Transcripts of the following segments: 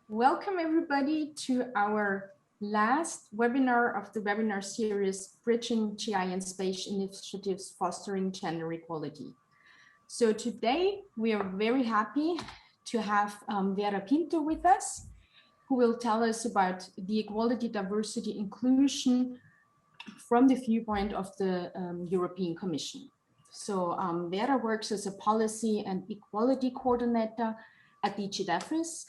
Welcome everybody to our last webinar of the webinar series, Bridging GI and Space Initiatives Fostering Gender Equality. So today we are very happy to have Vera Pinto with us, who will tell us about the equality, diversity, inclusion from the viewpoint of the European Commission. So Vera works as a policy and equality coordinator at DG DEFRIS,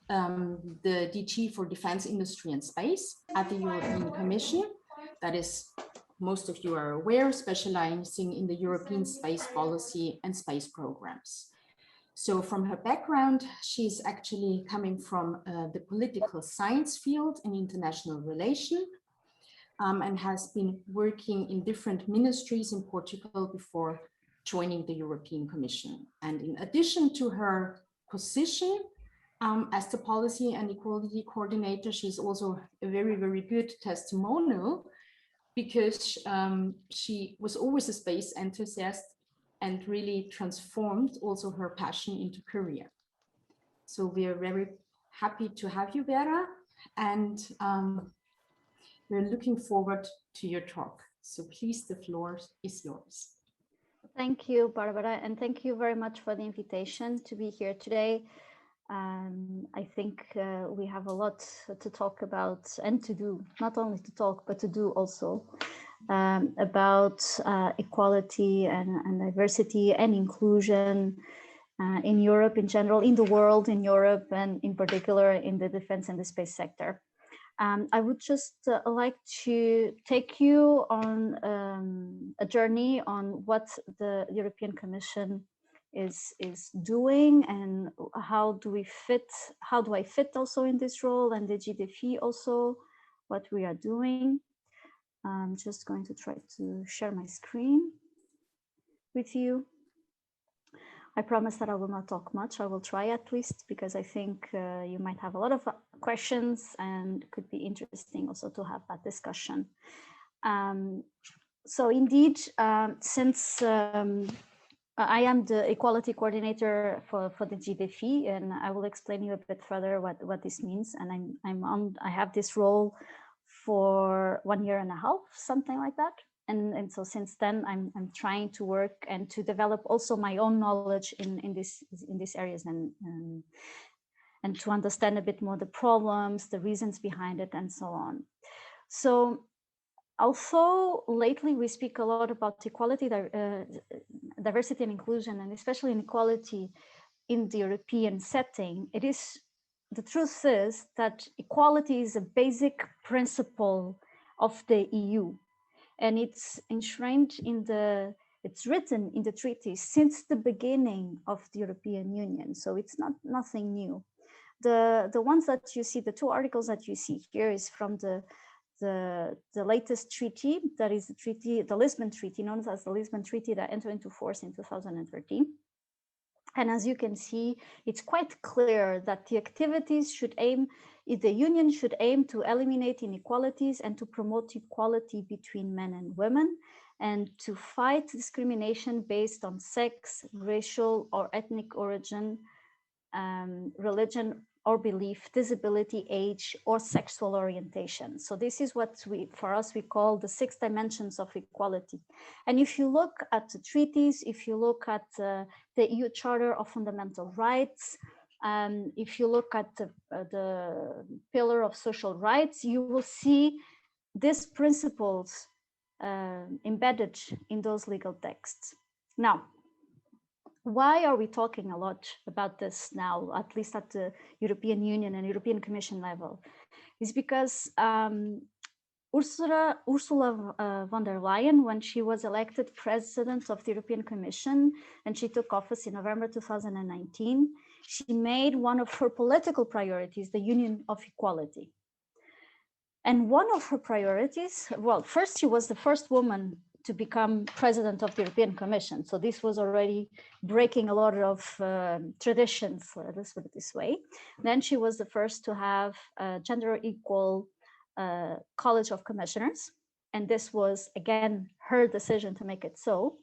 the DG for Defense Industry and Space at the European Commission. That is, most of you are aware, specializing in the European space policy and space programs. So from her background, she's actually coming from the political science field in international relations, and has been working in different ministries in Portugal before joining the European Commission. And in addition to her position as the policy and equality coordinator, she's also a very, very good testimonial because she was always a space enthusiast and really transformed also her passion into career. So we are very happy to have you, Vera, and we're looking forward to your talk. So please, the floor is yours. Thank you, Barbara, and thank you very much for the invitation to be here today. I think we have a lot to talk about and to do, not only to talk, but to do also about equality and diversity and inclusion in Europe in general, in the world, in Europe, and in particular in the defense and the space sector. I would just like to take you on a journey on what the European Commission is doing and how do I fit also in this role, and the GDFI also, what we are doing. I'm just going to try to share my screen with you. I promise that I will not talk much. I will try at least, because I think you might have a lot of questions and it could be interesting also to have that discussion. So indeed, since I am the equality coordinator for the GDFI, and I will explain you a bit further what this means. And I have this role for 1.5 years, something like that. And so since then, I'm trying to work and to develop also my own knowledge in these areas and to understand a bit more the problems, the reasons behind it, and so on. So although lately we speak a lot about equality, diversity and inclusion, and especially inequality in the European setting, the truth is that equality is a basic principle of the EU. And it's enshrined it's written in the treaties since the beginning of the European Union. So it's nothing new. The ones that you see, the 2 articles that you see here is from the latest treaty, that is the Lisbon Treaty, known as the Lisbon Treaty, that entered into force in 2013. And as you can see, it's quite clear that the activities the Union should aim to eliminate inequalities and to promote equality between men and women, and to fight discrimination based on sex, racial or ethnic origin, religion or belief, disability, age, or sexual orientation. So this is what for us we call the 6 dimensions of equality. And if you look at the treaties, if you look at the EU Charter of Fundamental Rights, if you look at the Pillar of Social Rights, you will see these principles embedded in those legal texts. Now, why are we talking a lot about this now, at least at the European Union and European Commission level? Is because Ursula von der Leyen, when she was elected president of the European Commission and she took office in November 2019, she made one of her political priorities the Union of Equality. And one of her priorities, well, first, she was the first woman to become president of the European Commission. So this was already breaking a lot of traditions, let's put it this way. Then she was the first to have a gender equal College of Commissioners. And this was, again, her decision to make it so.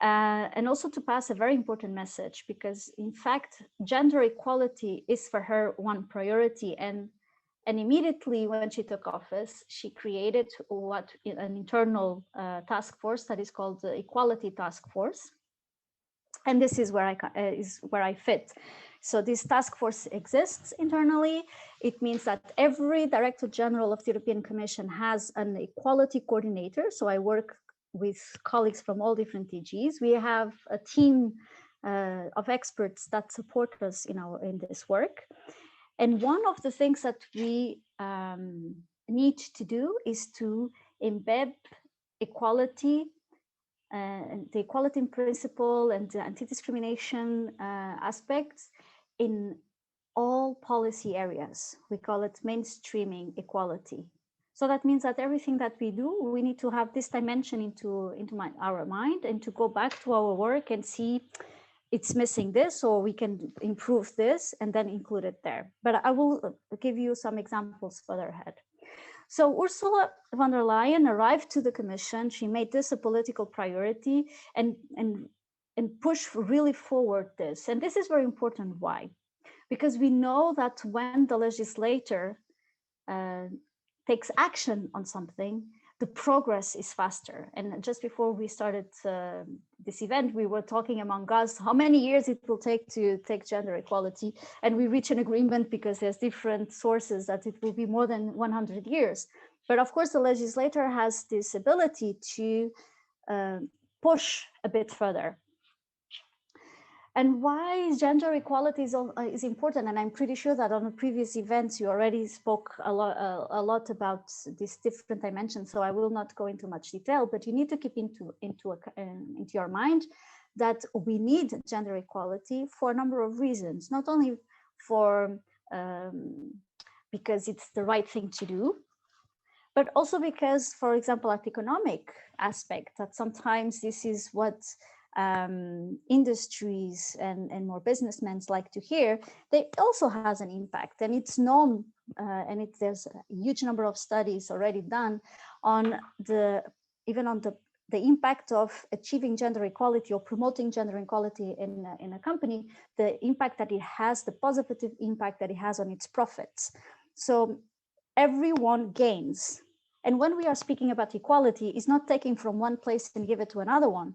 and also to pass a very important message, because in fact, gender equality is for her one priority. And immediately when she took office, she created an internal task force that is called the Equality Task Force. And this is where I fit. So this task force exists internally. It means that every Director General of the European Commission has an equality coordinator. So I work with colleagues from all different DGs. We have a team of experts that support us in this work. And one of the things that we need to do is to embed equality, the equality principle and the anti-discrimination aspects in all policy areas. We call it mainstreaming equality. So that means that everything that we do, we need to have this dimension into our mind, and to go back to our work and see it's missing this, or we can improve this, and then include it there. But I will give you some examples further ahead. So Ursula von der Leyen arrived to the Commission. She made this a political priority and pushed really forward this. And this is very important. Why? Because we know that when the legislator takes action on something, the progress is faster. And just before we started this event, we were talking among us how many years it will take to take gender equality. And we reach an agreement, because there's different sources, that it will be more than 100 years. But of course, the legislator has this ability to push a bit further. And why gender equality is important, and I'm pretty sure that on the previous events you already spoke a lot about these different dimensions, so I will not go into much detail, but you need to keep into your mind that we need gender equality for a number of reasons, not only for because it's the right thing to do, but also because, for example, at the economic aspect, that sometimes this is what industries and more businessmen like to hear, they also has an impact. And it's known, and there's a huge number of studies already done on the impact of achieving gender equality or promoting gender equality in a company, the impact that it has, the positive impact that it has on its profits. So everyone gains. And when we are speaking about equality, it's not taking from one place and give it to another one.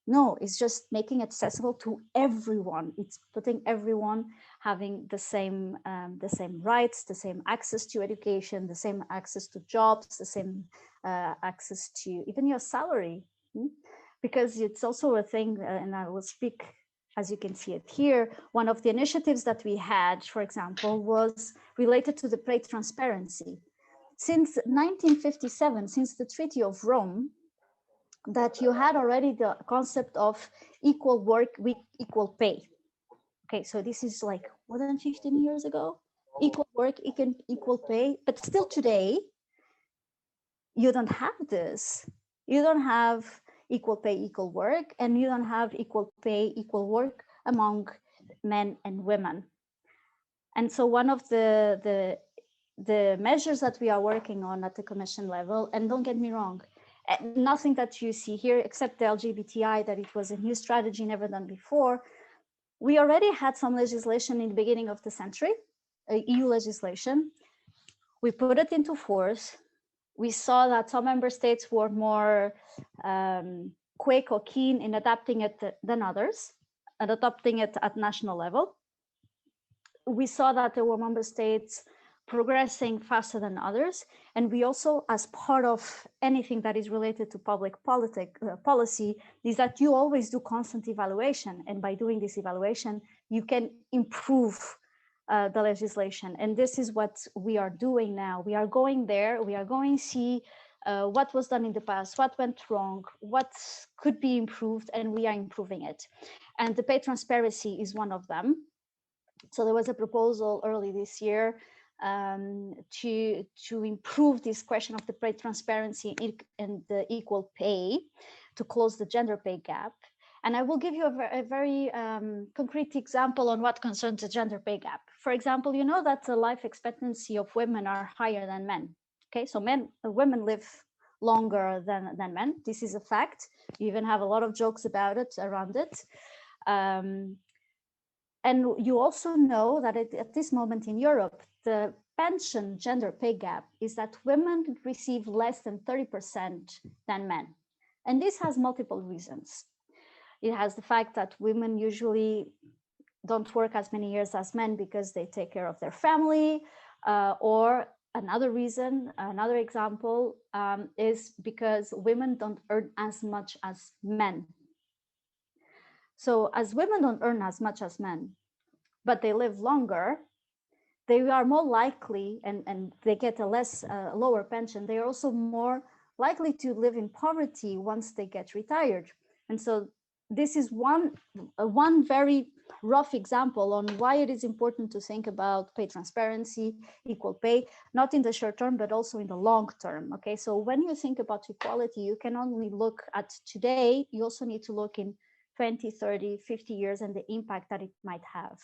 No, it's just making it accessible to everyone. It's putting everyone having the same rights, the same access to education, the same access to jobs, the same access to even your salary. Because it's also a thing, and I will speak, as you can see it here, one of the initiatives that we had, for example, was related to the pay transparency. Since 1957, since the Treaty of Rome, that you had already the concept of equal work with equal pay. Okay, so this is like more than 15 years ago. Equal work, equal pay, but still today, you don't have this. You don't have equal pay, equal work, and you don't have equal pay, equal work among men and women. And so one of the measures that we are working on at the Commission level, and don't get me wrong, nothing that you see here except the LGBTI, that it was a new strategy never done before. We already had some legislation in the beginning of the century, EU legislation. We put it into force. We saw that some member states were more quick or keen in adapting it than others, and adopting it at national level. We saw that there were member states progressing faster than others. And we also, as part of anything that is related to public policy, is that you always do constant evaluation. And by doing this evaluation, you can improve the legislation. And this is what we are doing now. We are going there. We are going to see what was done in the past, what went wrong, what could be improved, and we are improving it. And the pay transparency is one of them. So there was a proposal early this year to improve this question of the pay transparency and the equal pay, to close the gender pay gap. And I will give you a very concrete example on what concerns the gender pay gap. For example, you know that the life expectancy of women are higher than men. Okay, so women live longer than men. This is a fact. You even have a lot of jokes about it, around it. And you also know that at this moment in Europe, the pension gender pay gap is that women receive less than 30% than men. And this has multiple reasons. It has the fact that women usually don't work as many years as men because they take care of their family, or another reason, another example, is because women don't earn as much as men. So as women don't earn as much as men, but they live longer, they are more likely, and they get a lower pension, they are also more likely to live in poverty once they get retired. And so this is one very rough example on why it is important to think about pay transparency, equal pay, not in the short term, but also in the long term. Okay, so when you think about equality, you can only look at today, you also need to look in 20, 30, 50 years and the impact that it might have.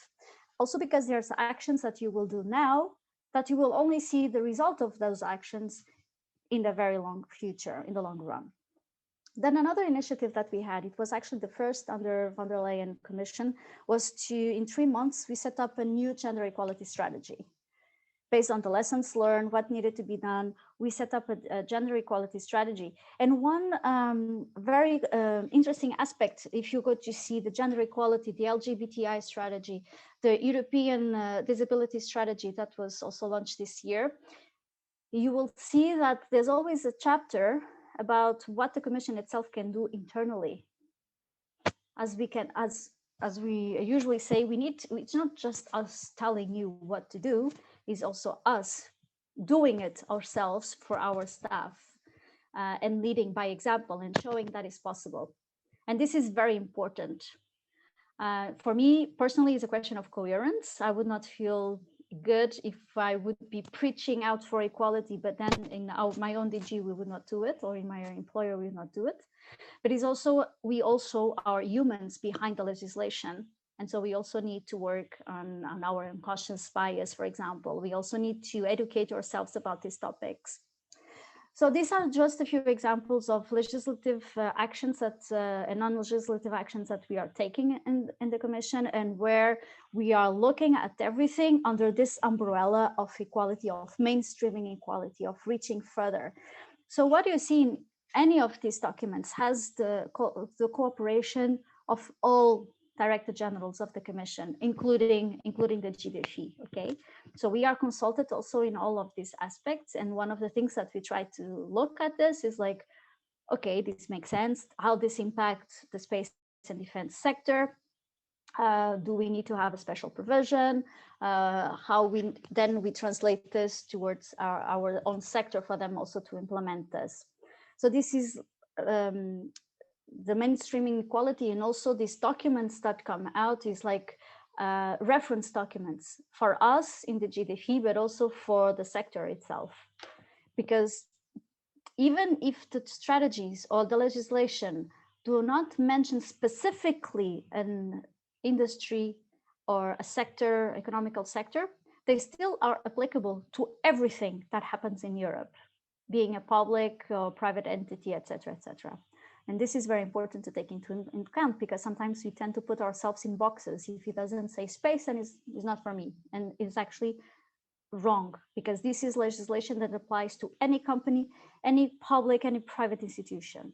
Also because there's actions that you will do now that you will only see the result of those actions in the very long future, in the long run. Then another initiative that we had, it was actually the first under von der Leyen Commission, was to, in 3 months, we set up a new gender equality strategy. Based on the lessons learned, what needed to be done, we set up a gender equality strategy. And one very interesting aspect, if you go to see the gender equality, the LGBTI strategy, the European disability strategy that was also launched this year, you will see that there's always a chapter about what the Commission itself can do internally. As we usually say, it's not just us telling you what to do, it's also us doing it ourselves for our staff, and leading by example and showing that is possible. And this is very important. For me personally, it's a question of coherence. I would not feel good if I would be preaching out for equality, but then in my own DG, we would not do it, or in my employer, we would not do it. But it's also, we also are humans behind the legislation. And so we also need to work on our unconscious bias, for example. We also need to educate ourselves about these topics. So these are just a few examples of legislative actions and non-legislative actions that we are taking in the Commission, and where we are looking at everything under this umbrella of equality, of mainstreaming equality, of reaching further. So what you see in any of these documents has the cooperation of all Director Generals of the Commission, including the GDFI, okay? So we are consulted also in all of these aspects. And one of the things that we try to look at this is like, okay, this makes sense, how this impacts the space and defense sector. Do we need to have a special provision? How we translate this towards our own sector for them also to implement this. So this is the mainstreaming equality, and also these documents that come out is like reference documents for us in the GDFI, but also for the sector itself. Because even if the strategies or the legislation do not mention specifically an industry or a sector, economical sector, they still are applicable to everything that happens in Europe, being a public or private entity, etc., etc. And this is very important to take into account, because sometimes we tend to put ourselves in boxes. If it doesn't say space, then it's not for me. And it's actually wrong, because this is legislation that applies to any company, any public, any private institution.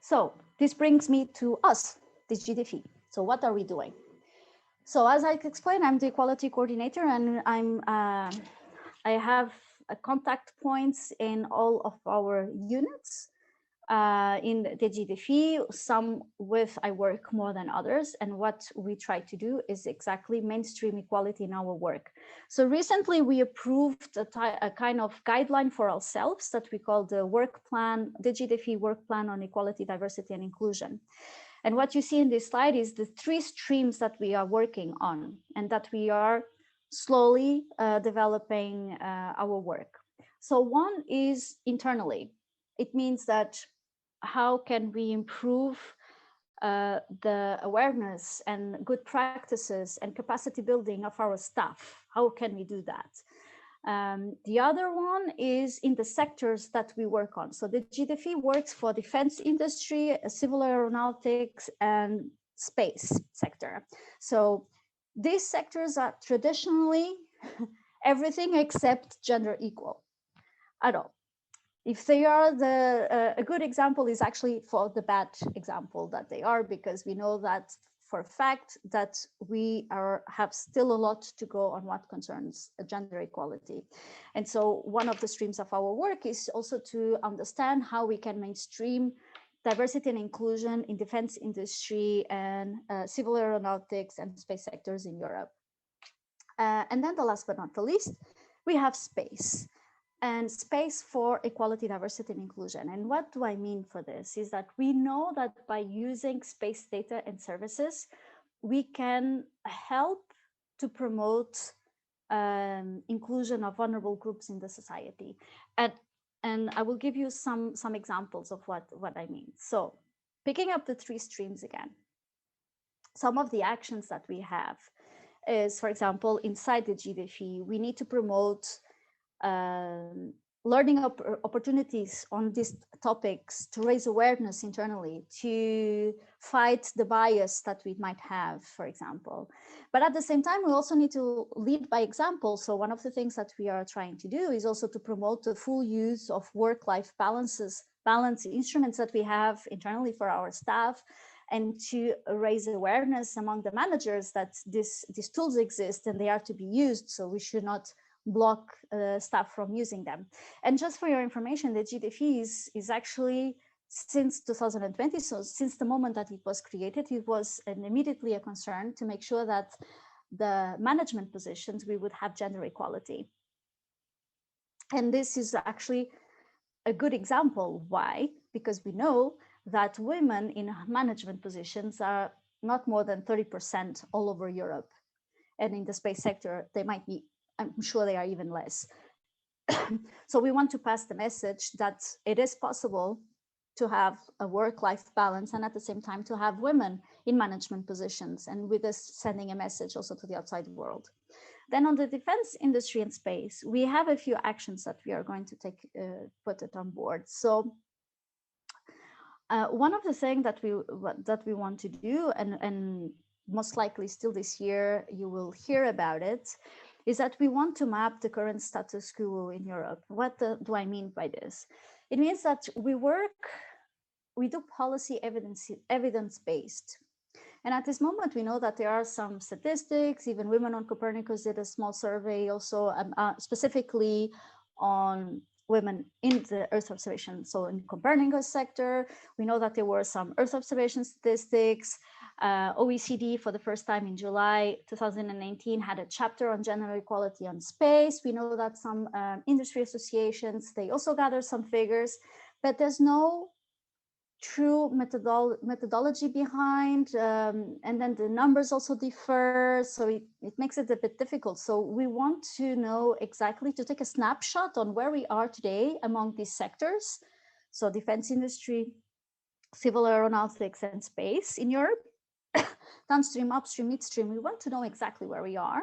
So this brings me to us, the GDFI. So what are we doing? So as I explained, I'm the equality coordinator, and I have contact points in all of our units. In the GDFI, some with I work more than others, and what we try to do is exactly mainstream equality in our work. So recently we approved a kind of guideline for ourselves that we call the work plan, the GDFI work plan on equality, diversity, and inclusion. And what you see in this slide is the 3 streams that we are working on, and that we are slowly developing our work. So one is internally. It means that how can we improve the awareness and good practices and capacity building of our staff? How can we do that? The other one is in the sectors that we work on. So the GDFI works for defense industry, civil aeronautics, and space sector. So these sectors are traditionally everything except gender equal at all. If they are a good example is actually for the bad example that they are, because we know that for a fact that we have still a lot to go on what concerns gender equality. And so one of the streams of our work is also to understand how we can mainstream diversity and inclusion in defense industry and civil aeronautics and space sectors in Europe. And then the last but not the least, we have space. And space for equality, diversity, and inclusion. And what do I mean for this is that we know that by using space data and services, we can help to promote inclusion of vulnerable groups in the society. And I will give you some examples of what I mean. So picking up the three streams again, some of the actions that we have is, for example, inside the GDFI, we need to promote learning opportunities on these topics to raise awareness internally, to fight the bias that we might have, for example. But at the same time, we also need to lead by example. So one of the things that we are trying to do is also to promote the full use of work-life balance instruments that we have internally for our staff, and to raise awareness among the managers that these tools exist and they are to be used. So we should not block staff from using them. And just for your information, the GDFI is actually since 2020, so since the moment that it was created, it was immediately a concern to make sure that the management positions, we would have gender equality. And this is actually a good example. Why? Because we know that women in management positions are not more than 30% all over Europe. And in the space sector, they might be, I'm sure they are even less. So we want to pass the message that it is possible to have a work-life balance and at the same time to have women in management positions, and with this sending a message also to the outside world. Then on the defense industry and space, we have a few actions that we are going to put it on board. So one of the things that we want to do, and most likely still this year you will hear about it, is that we want to map the current status quo in Europe. What do I mean by this? It means that we do policy evidence-based. And at this moment, we know that there are some statistics. Even Women on Copernicus did a small survey also specifically on women in the Earth observation. So in Copernicus sector, we know that there were some Earth observation statistics. OECD, for the first time in July 2019, had a chapter on gender equality on space. We know that some industry associations, they also gather some figures, but there's no true methodology behind, and then the numbers also differ, so it makes it a bit difficult. So we want to know exactly, to take a snapshot on where we are today among these sectors, so defense industry, civil aeronautics, and space in Europe, downstream, upstream, midstream. We want to know exactly where we are,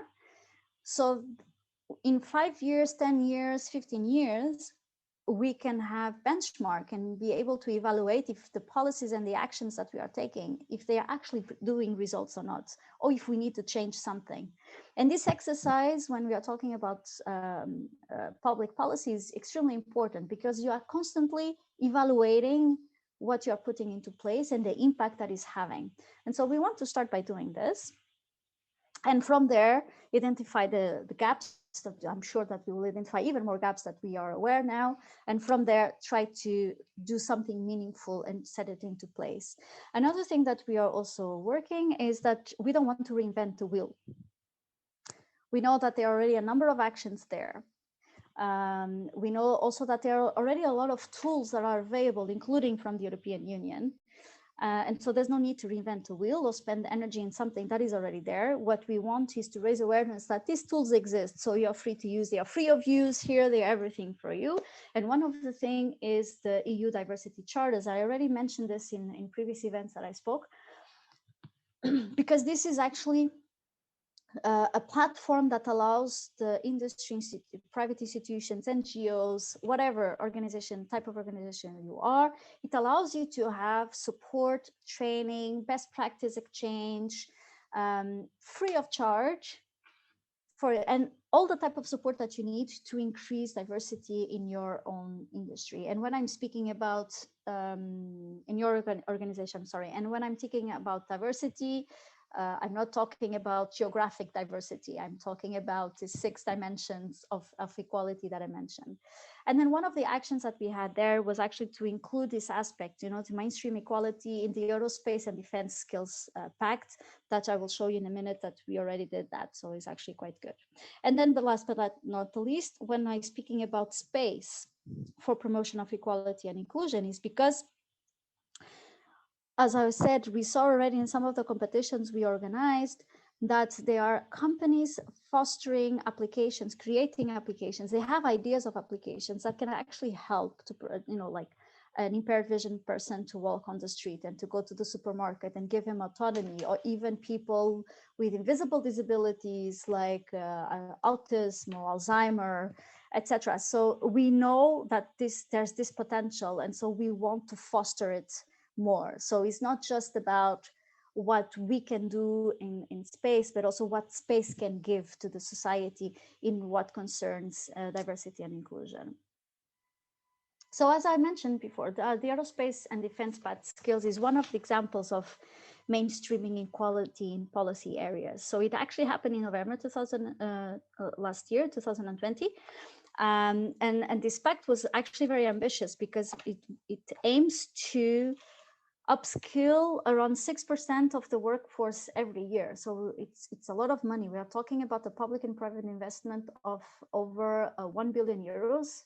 so in 5 years, 10 years, 15 years, we can have benchmark and be able to evaluate if the policies and the actions that we are taking, if they are actually doing results or not, or if we need to change something. And this exercise, when we are talking about public policy, is extremely important, because you are constantly evaluating what you are putting into place and the impact that is having. And so we want to start by doing this. And from there, identify the gaps. That I'm sure that we will identify even more gaps that we are aware now. And from there, try to do something meaningful and set it into place. Another thing that we are also working is that we don't want to reinvent the wheel. We know that there are already a number of actions there. We know also that there are already a lot of tools that are available, including from the European Union. And so there's no need to reinvent the wheel or spend energy in something that is already there. What we want is to raise awareness that these tools exist. So you are free to use, they are free of use here, they are everything for you. And one of the things is the EU diversity chart, as I already mentioned this in previous events that I spoke, because this is actually a platform that allows the industry, private institutions, NGOs, whatever organization, type of organization you are, it allows you to have support, training, best practice exchange, free of charge, and all the type of support that you need to increase diversity in your own industry. And when I'm speaking about in your organization, sorry, and when I'm thinking about diversity, I'm not talking about geographic diversity. I'm talking about the 6 dimensions of equality that I mentioned. And then one of the actions that we had there was actually to include this aspect, you know, to mainstream equality in the Aerospace and Defense Skills Pact, that I will show you in a minute that we already did that. So it's actually quite good. And then the last but not the least, when I'm speaking about space for promotion of equality and inclusion, is because, as I said, we saw already in some of the competitions we organized that there are companies fostering applications, creating applications. They have ideas of applications that can actually help to, you know, like an impaired vision person to walk on the street and to go to the supermarket and give him autonomy, or even people with invisible disabilities like autism or Alzheimer, etc. So we know that there's this potential, and so we want to foster it more. So it's not just about what we can do in space, but also what space can give to the society in what concerns diversity and inclusion. So as I mentioned before, the Aerospace and Defense Pact Skills is one of the examples of mainstreaming equality in policy areas. So it actually happened in November last year, 2020. And this pact was actually very ambitious because it aims to upskill around 6% of the workforce every year. So it's a lot of money. We are talking about the public and private investment of over 1 billion euros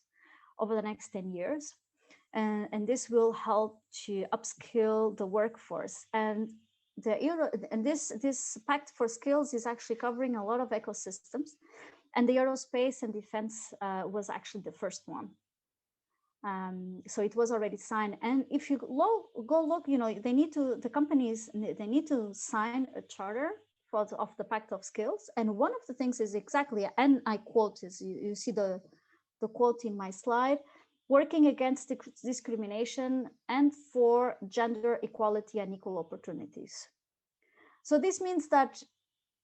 over the next 10 years. And this will help to upskill the workforce. And this Pact for Skills is actually covering a lot of ecosystems. And the Aerospace and Defense was actually the first one. So it was already signed. And if you go look, you know, the companies, they need to sign a charter of the Pact of Skills. And one of the things is exactly, and I quote, is you see the quote in my slide, working against discrimination and for gender equality and equal opportunities. So this means that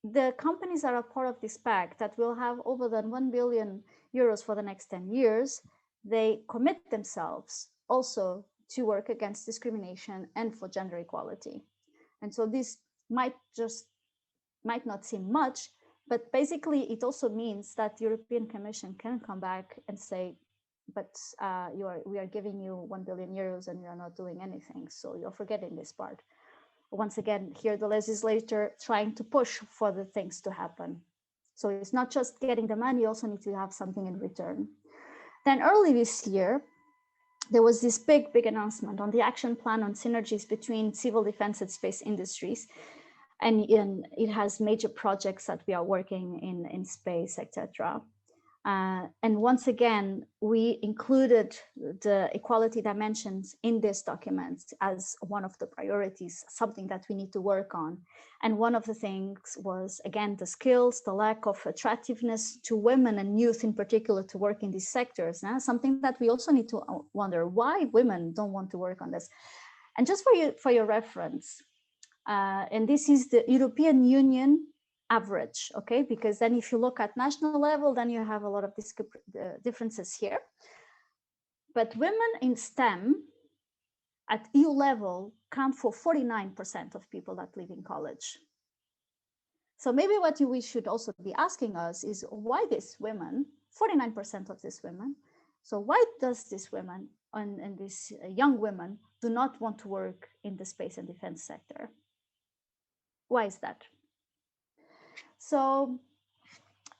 the companies that are part of this pact that will have over than 1 billion euros for the next 10 years, they commit themselves also to work against discrimination and for gender equality. And so this might not seem much, but basically it also means that the European Commission can come back and say, but we are giving you 1 billion euros and you are not doing anything. So you're forgetting this part. Once again, here the legislator trying to push for the things to happen. So it's not just getting the money, you also need to have something in return. Then early this year, there was this big announcement on the action plan on synergies between civil defense and space industries. And it has major projects that we are working in space, etc. And once again, we included the equality dimensions in this document as one of the priorities, something that we need to work on. And one of the things was, again, the skills, the lack of attractiveness to women and youth in particular to work in these sectors. Something that we also need to wonder, why women don't want to work on this. And just for your reference, and this is the European Union average, okay? Because then if you look at national level, then you have a lot of differences here. But women in STEM at EU level count for 49% of people that live in college. So maybe what we should also be asking us is why these women, 49% of these women, so why does these women and these young women do not want to work in the space and defense sector? Why is that? So,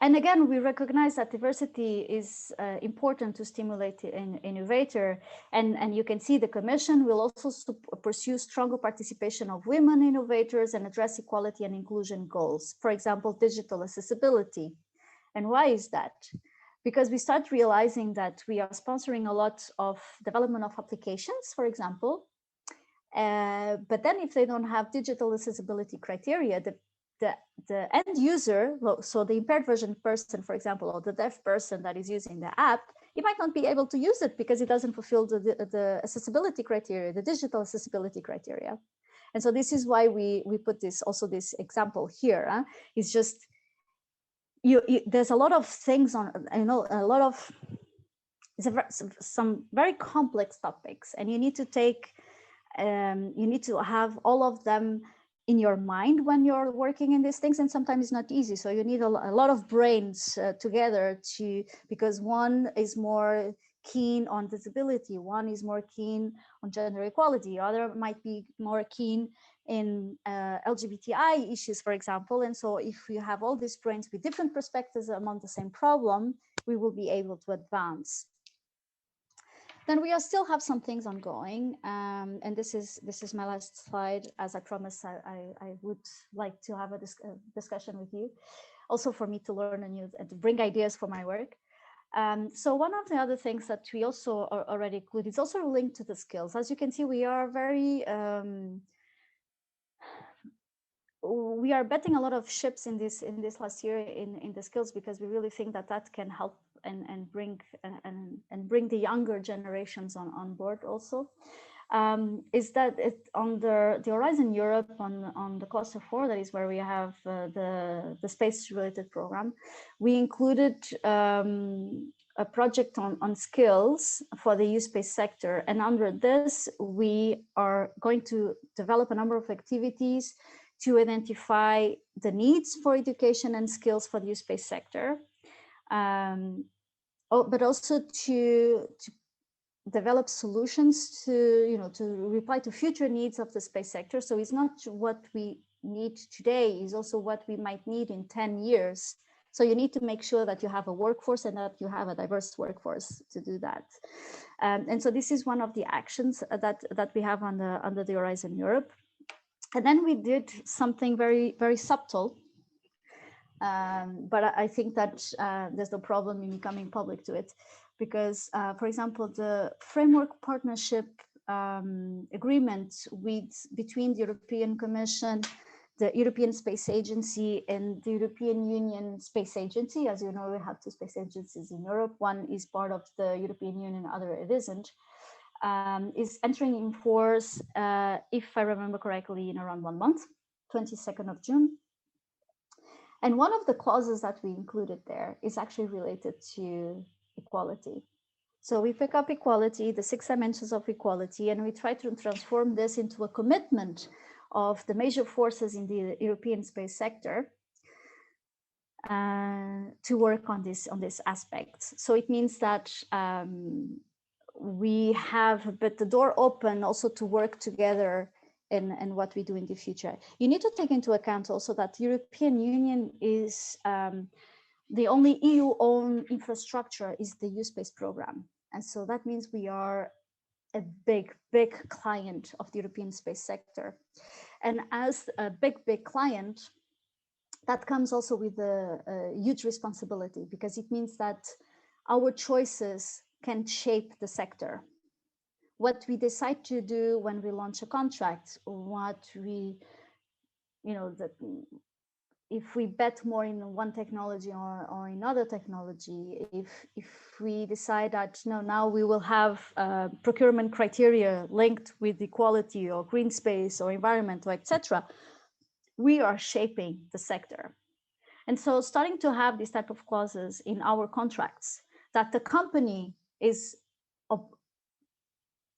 and again, we recognize that diversity is important to stimulate an innovator. And you can see the Commission will also pursue stronger participation of women innovators and address equality and inclusion goals. For example, digital accessibility. And why is that? Because we start realizing that we are sponsoring a lot of development of applications, for example. But then if they don't have digital accessibility criteria, the end user, so the impaired vision person, for example, or the deaf person that is using the app, he might not be able to use it because it doesn't fulfill the accessibility criteria, the digital accessibility criteria. And so this is why we put this example here. It's just, there's a lot of things on, a lot of, some very complex topics, and you need to have all of them in your mind when you're working in these things, and sometimes it's not easy. So you need a lot of brains together because one is more keen on disability, one is more keen on gender equality, other might be more keen in LGBTI issues, for example. And so if you have all these brains with different perspectives among the same problem, we will be able to advance. Then we still have some things ongoing, and this is my last slide. As I promised, I would like to have a discussion with you, also for me to learn and to bring ideas for my work. So one of the other things that we also already include is also linked to the skills. As you can see, we are we are betting a lot of ships in this last year in the skills, because we really think that can help and bring the younger generations on board also. Is that on the Horizon Europe on the cluster 4, that is where we have the space related program, we included a project on skills for the space sector, and under this we are going to develop a number of activities to identify the needs for education and skills for the space sector, but also to develop solutions to reply to future needs of the space sector. So it's not what we need today, is also what we might need in 10 years. So you need to make sure that you have a workforce and that you have a diverse workforce to do that. And so this is one of the actions that we have under the Horizon Europe. And then we did something very, very subtle, but I think that there's no problem in becoming public to it, because, for example, the framework partnership agreement between the European Commission, the European Space Agency, and the European Union Space Agency. As you know, we have two space agencies in Europe. One is part of the European Union, other it isn't. Is entering in force, if I remember correctly, in around 1 month, 22nd of June. And one of the clauses that we included there is actually related to equality. So we pick up equality, the 6 dimensions of equality, and we try to transform this into a commitment of the major forces in the European space sector to work on this aspect. So it means that we have but the door open also to work together in what we do in the future. You need to take into account also that the European Union is the only EU-owned infrastructure is the U-Space program. And so that means we are a big client of the European space sector. And as a big client, that comes also with a huge responsibility, because it means that our choices can shape the sector. What we decide to do when we launch a contract, what we, if we bet more in one technology or another technology, if we decide that now we will have procurement criteria linked with equality or green space or environmental, etc., we are shaping the sector. And so starting to have these type of clauses in our contracts, that the company is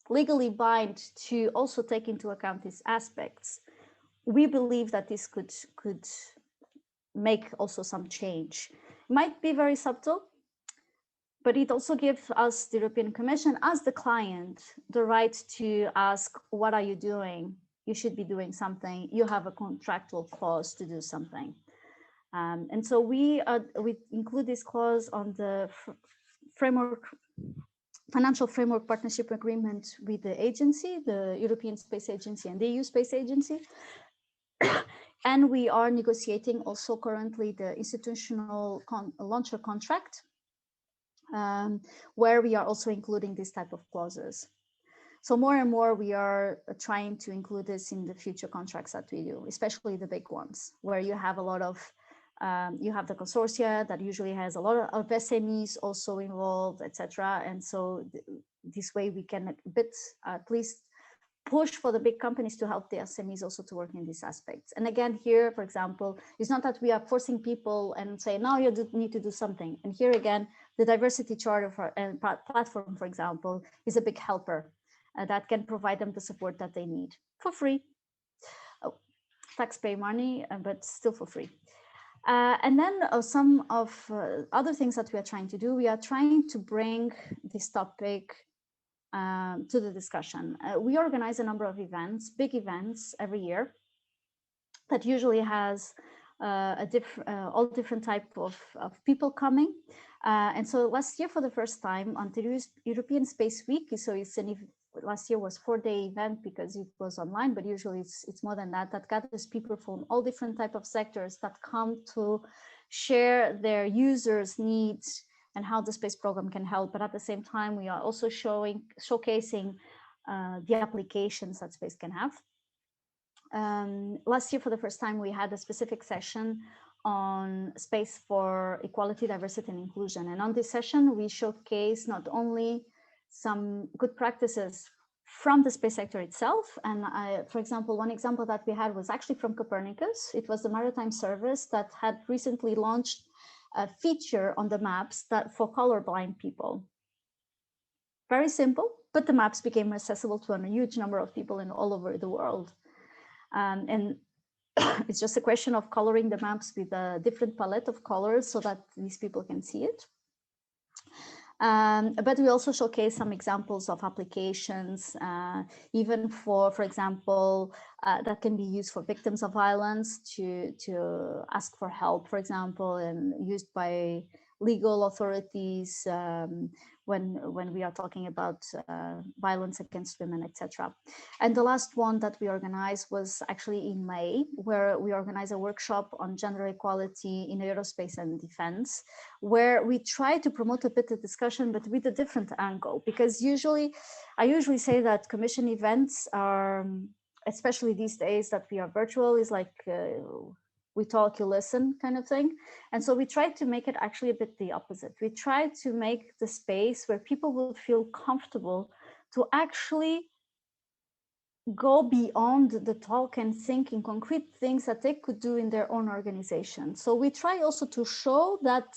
legally bind to also take into account these aspects, we believe that this could make also some change. It might be very subtle, but it also gives us, the European Commission, as the client, the right to ask, what are you doing? You should be doing something. You have a contractual clause to do something. And so we include this clause on the financial framework partnership agreement with the agency, the European Space Agency and the EU Space Agency. And we are negotiating also currently the institutional launcher contract, where we are also including this type of clauses. So more and more we are trying to include this in the future contracts that we do, especially the big ones, where you have a lot of, you have the consortia that usually has a lot of SMEs also involved, etc. And so this way we can at least push for the big companies to help the SMEs also to work in these aspects. And again, here, for example, it's not that we are forcing people and say, now you need to do something. And here again, the diversity charter and platform, for example, is a big helper that can provide them the support that they need for free. Oh, taxpayer money, but still for free. And then some of other things that we are trying to do, we are trying to bring this topic to the discussion. We organize a number of events, big events every year that usually has all different type of people coming. And so last year for the first time on the European Space Week, so it's last year was 4-day event because it was online, but usually it's more than that, that gathers people from all different type of sectors that come to share their users' needs and how the space program can help. But at the same time, we are also showcasing the applications that space can have. Last year, for the first time, we had a specific session on space for equality, diversity, and inclusion. And on this session, we showcase not only some good practices from the space sector itself. And for example, one example that we had was actually from Copernicus. It was the Maritime Service that had recently launched a feature on the maps that for colorblind people. Very simple, but the maps became accessible to a huge number of people in all over the world. And it's just a question of coloring the maps with a different palette of colors so that these people can see it. But we also showcase some examples of applications, even for example, that can be used for victims of violence to ask for help, for example, and used by legal authorities when we are talking about violence against women, etc. And the last one that we organized was actually in May, where we organized a workshop on gender equality in aerospace and defense, where we try to promote a bit of discussion, but with a different angle, because I usually say that commission events are, especially these days that we are virtual, is like we talk, you listen kind of thing. And so we try to make it actually a bit the opposite. We try to make the space where people will feel comfortable to actually go beyond the talk and think in concrete things that they could do in their own organization. So we try also to show that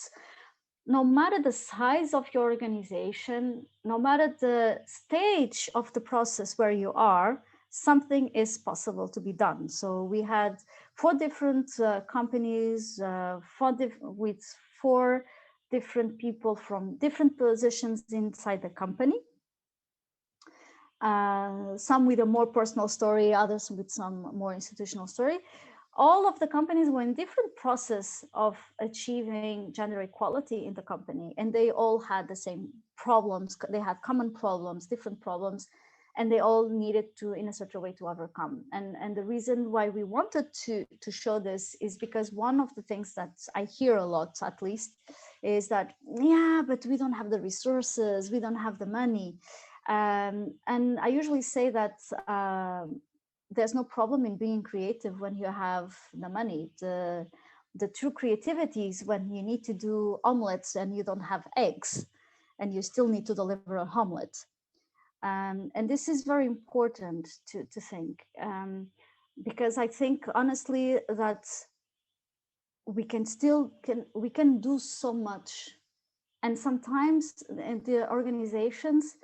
no matter the size of your organization, no matter the stage of the process where you are, something is possible to be done. So we had 4 different companies with 4 different people from different positions inside the company. Some with a more personal story, others with some more institutional story. All of the companies were in different process of achieving gender equality in the company, and they all had the same problems. They had common problems, different problems, and they all needed to, in a certain way, to overcome. And the reason why we wanted to show this is because one of the things that I hear a lot, at least, is that, yeah, but we don't have the resources, we don't have the money. And I usually say that there's no problem in being creative when you have the money. The true creativity is when you need to do omelets and you don't have eggs, and you still need to deliver an omelet. And this is very important to think, because I think honestly that we can do so much, and sometimes the organizations,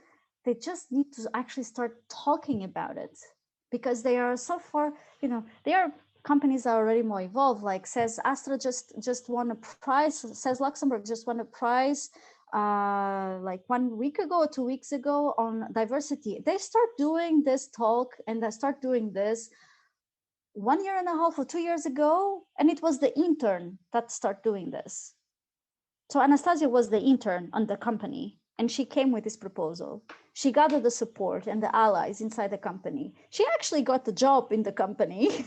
they just need to actually start talking about it, because they are so far, they are companies are already more evolved. Like says Astra just won a prize, says Luxembourg just won a prize like 1 week ago or 2 weeks ago on diversity. They start doing this talk and they start doing this 1.5 years or 2 years ago, and it was the intern that started doing this. So Anastasia was the intern on the company, and she came with this proposal. She gathered the support and the allies inside the company. She actually got the job in the company,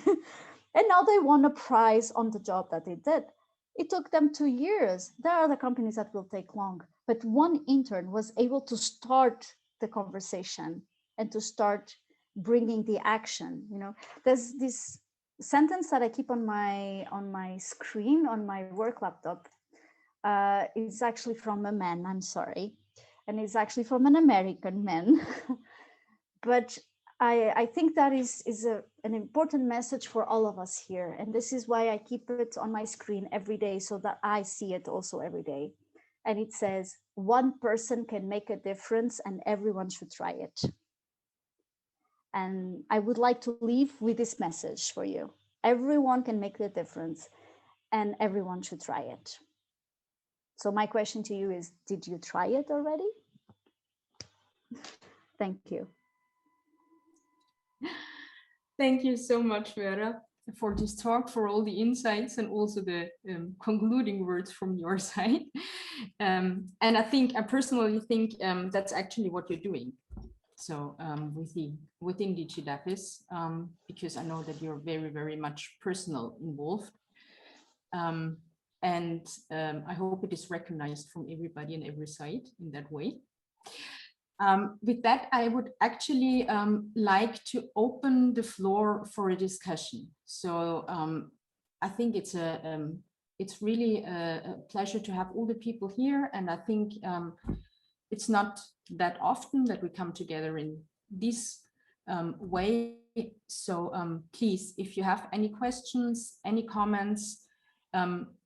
and now they won a prize on the job that they did. It took them 2 years. There are other companies that will take long, but one intern was able to start the conversation and to start bringing the action. You know, there's this sentence that I keep on my screen on my work laptop. It's actually from a man, I'm sorry, and it's actually from an American man. But I think that is an important message for all of us here, and this is why I keep it on my screen every day, so that I see it also every day. And it says, one person can make a difference and everyone should try it. And I would like to leave with this message for you. Everyone can make the difference and everyone should try it. So my question to you is, did you try it already? Thank you. Thank you so much, Vera, for this talk, for all the insights and also the concluding words from your side. And I personally think that's actually what you're doing. So within the GDAFIS, because I know that you're very, very much personal involved. And I hope it is recognized from everybody on every side in that way. With that, I would actually like to open the floor for a discussion. So I think it's really a pleasure to have all the people here, and I think it's not that often that we come together in this way. So please, if you have any questions, any comments,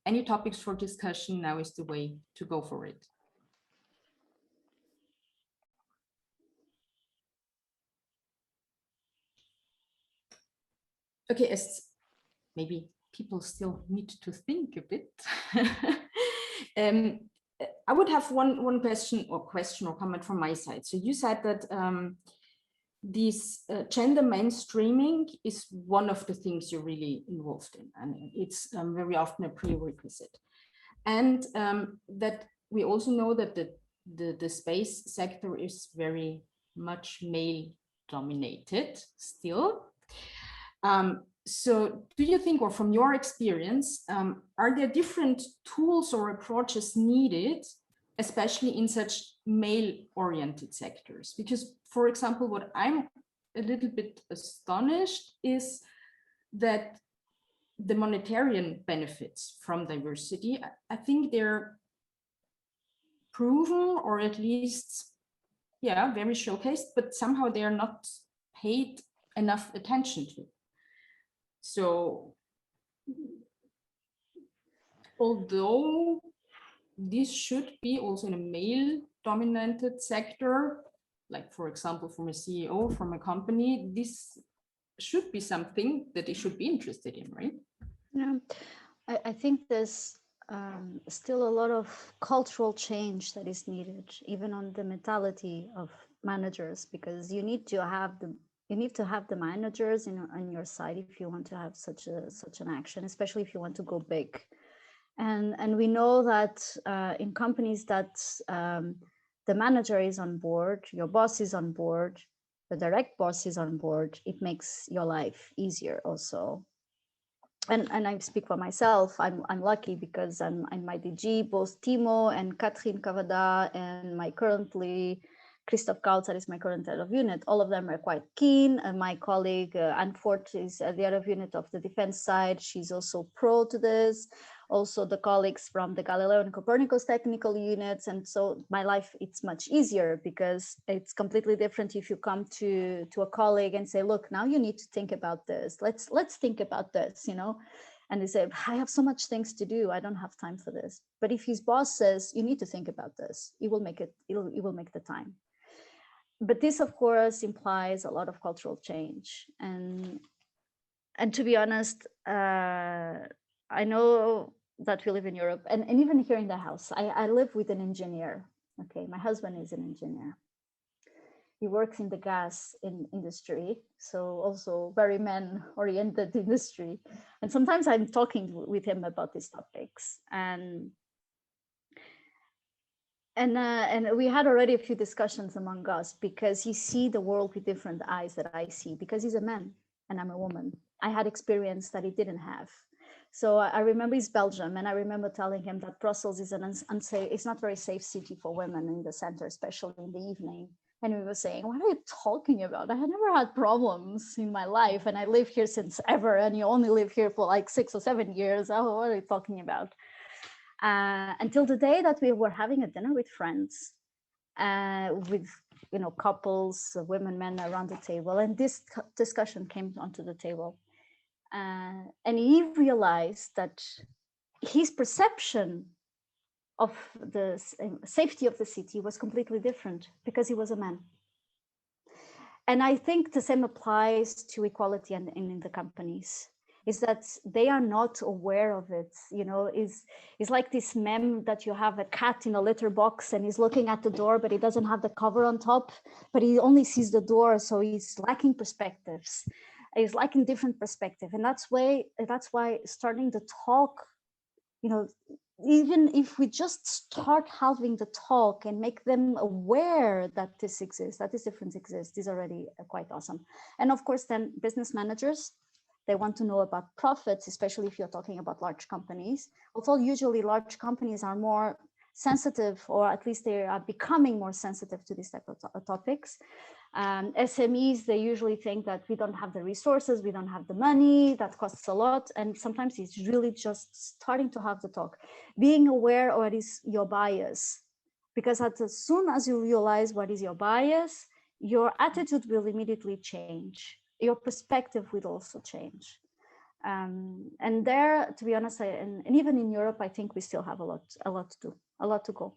any topics for discussion, now is the way to go for it. Okay, as maybe people still need to think a bit. I would have one question or comment from my side. So you said that this gender mainstreaming is one of the things you're really involved in, and it's very often a prerequisite. And that we also know that the space sector is very much male dominated still. So do you think, or from your experience, are there different tools or approaches needed, especially in such male-oriented sectors? Because, for example, what I'm a little bit astonished is that the monetary benefits from diversity, I think they're proven, or at least, yeah, very showcased, but somehow they are not paid enough attention to. So, although this should be also in a male-dominated sector, like, for example, from a CEO, from a company, this should be something that they should be interested in, right? Yeah, I think there's still a lot of cultural change that is needed, even on the mentality of managers, because you need to have the managers on your side if you want to have such an action, especially if you want to go big. And we know that in companies that the manager is on board, your boss is on board, the direct boss is on board, it makes your life easier also. And I speak for myself, I'm lucky because I'm my DG, both Timo and Katrin Cavada and my currently Christoph Kautzer is my current head of unit. All of them are quite keen. And my colleague Anne Fort is at the head of unit of the defense side. She's also pro to this. Also the colleagues from the Galileo and Copernicus technical units. And so my life, it's much easier because it's completely different if you come to a colleague and say, look, now you need to think about this. Let's think about this, you know? And they say, I have so much things to do. I don't have time for this. But if his boss says, you need to think about this, it will make the time. But this, of course, implies a lot of cultural change. And to be honest, I know that we live in Europe, and even here in the house, I live with an engineer. Okay, my husband is an engineer. He works in the gas industry, so also very men-oriented industry. And sometimes I'm talking with him about these topics. And we had already a few discussions among us because he sees the world with different eyes that I see, because he's a man and I'm a woman. I had experience that he didn't have. So I remember he's Belgium, and I remember telling him that Brussels is an unsafe, it's not very safe city for women in the center, especially in the evening. And we were saying, what are you talking about? I had never had problems in my life, and I live here since ever, and you only live here for like 6 or 7 years. Oh, what are you talking about? Until the day that we were having a dinner with friends, with couples, women, men around the table, and this discussion came onto the table, and he realized that his perception of the safety of the city was completely different because he was a man. And I think the same applies to equality in the companies, is that they are not aware of it. It's like this meme that you have a cat in a litter box and he's looking at the door, but he doesn't have the cover on top, but he only sees the door. So he's lacking perspectives. He's lacking different perspective. And that's why starting the talk, even if we just start having the talk and make them aware that this exists, that this difference exists, is already quite awesome. And of course, then business managers, they want to know about profits, especially if you're talking about large companies. Although usually large companies are more sensitive, or at least they are becoming more sensitive to these type of topics. SMEs, they usually think that we don't have the resources, we don't have the money, that costs a lot. And sometimes it's really just starting to have the talk, being aware of what is your bias. Because as soon as you realize what is your bias, your attitude will immediately change. Your perspective will also change. And there, to be honest, and even in Europe, I think we still have a lot to do, a lot to go.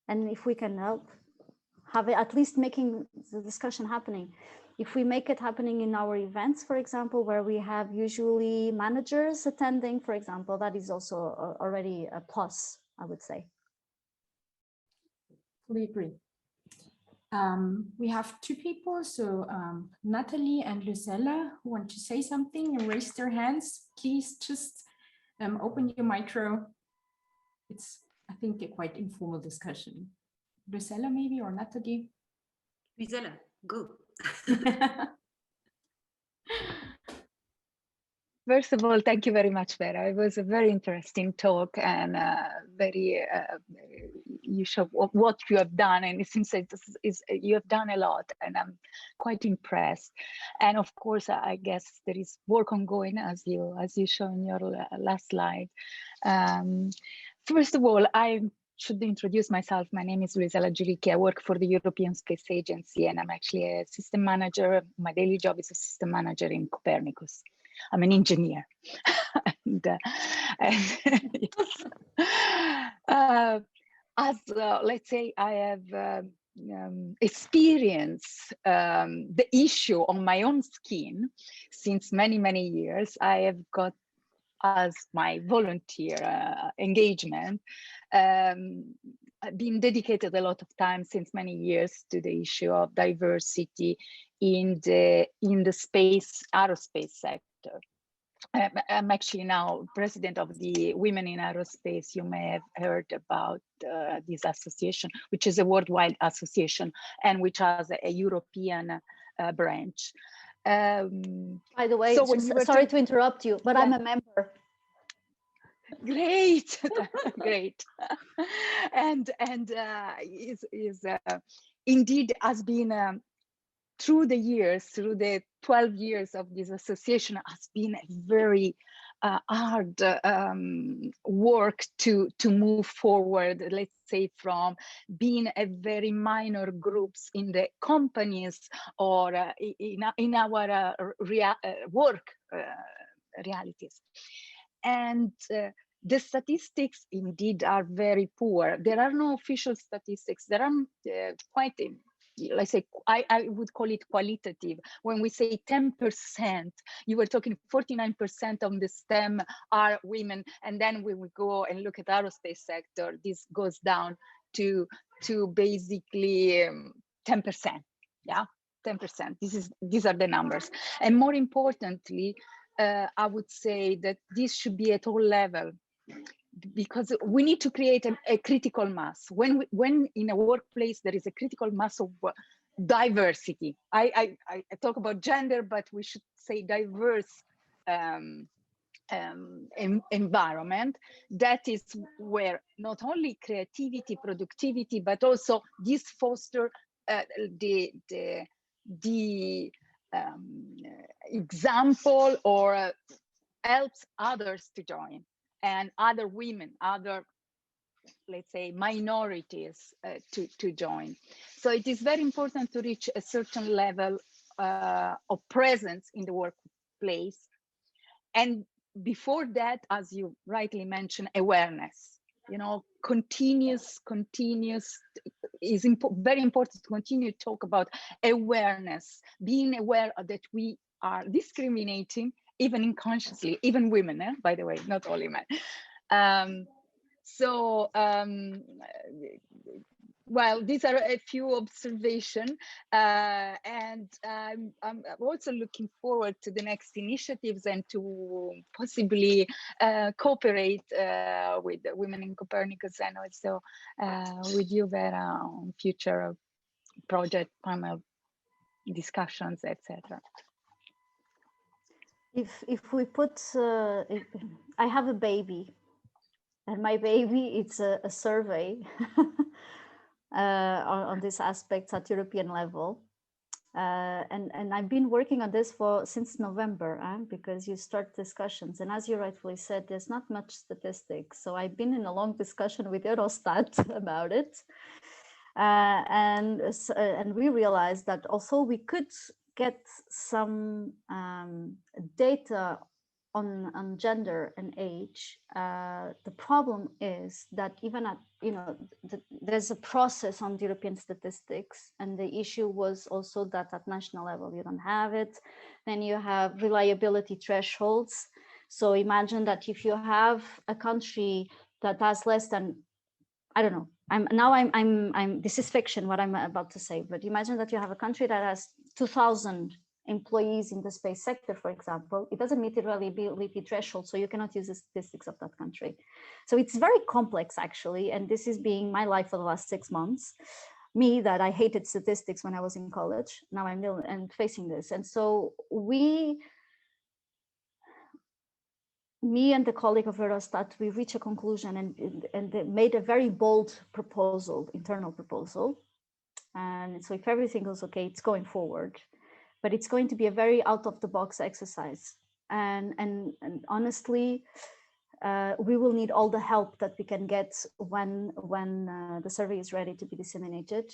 And if we can help, have it, at least making the discussion happening. If we make it happening in our events, for example, where we have usually managers attending, for example, that is also already a plus, I would say. Fully agree. We have two people, so Natalie and Lucella, who want to say something and raise their hands. Please just open your micro. It's, I think, a quite informal discussion. Lucella, maybe, or Natalie? Lucella, go. First of all, thank you very much, Vera. It was a very interesting talk, and you show what you have done, and it seems that you have done a lot, and I'm quite impressed. And of course, I guess there is work ongoing, as you show in your last slide. First of all, I should introduce myself. My name is Luisella Giulichi. I work for the European Space Agency, and I'm actually a system manager. My daily job is a system manager in Copernicus. I'm an engineer. Let's say, I have experienced the issue on my own skin since many years. I have got, as my volunteer engagement, been dedicated a lot of time since many years to the issue of diversity in the aerospace sector. I'm actually now president of the Women in Aerospace. You may have heard about this association, which is a worldwide association and which has a European branch. By the way, so sorry to interrupt you, but yeah. I'm a member. Great, great, and indeed has been through the 12 years of this association, has been a very hard work to move forward. Let's say, from being a very minor groups in the companies or in our work realities. And the statistics indeed are very poor. There are no official statistics. There are quite, let's say, I would call it qualitative. When we say 10%, you were talking 49% of the STEM are women. And then when we go and look at aerospace sector, this goes down to basically 10%. Yeah, 10%. These are the numbers. And more importantly, I would say that this should be at all level, because we need to create a critical mass. When in a workplace there is a critical mass of diversity, I talk about gender, but we should say diverse environment, that is where not only creativity, productivity, but also this foster the example, or helps others to join, and other women, other, let's say, minorities to join. So it is very important to reach a certain level of presence in the workplace. And before that, as you rightly mentioned, awareness, continuous is very important to continue to talk about awareness, being aware that we are discriminating, even unconsciously, even women, by the way, not only men. Well, these are a few observations, and I'm also looking forward to the next initiatives and to possibly cooperate with the Women in Copernicus, and also with you, Vera, on future project panel discussions, etc. If we put, I have a baby, and my baby, it's a survey on these aspects at European level. And I've been working on this since November, because you start discussions. And as you rightfully said, there's not much statistics. So I've been in a long discussion with Eurostat about it. And we realized that although we could get some data on gender and age, the problem is that even at, there's a process on the European statistics, and the issue was also that at national level you don't have it. Then you have reliability thresholds. So imagine that if you have a country that has less than, I don't know, this is fiction what I'm about to say, but imagine that you have a country that has 2,000 employees in the space sector, for example. It doesn't meet the reliability threshold, so you cannot use the statistics of that country. So it's very complex, actually, and this is being my life for the last 6 months. Me, that I hated statistics when I was in college, now I'm facing this. And so me and the colleague of Eurostat, we reached a conclusion and they made a very bold proposal, internal proposal. And so if everything goes okay, it's going forward. But it's going to be a very out of the box exercise. And honestly, we will need all the help that we can get when the survey is ready to be disseminated.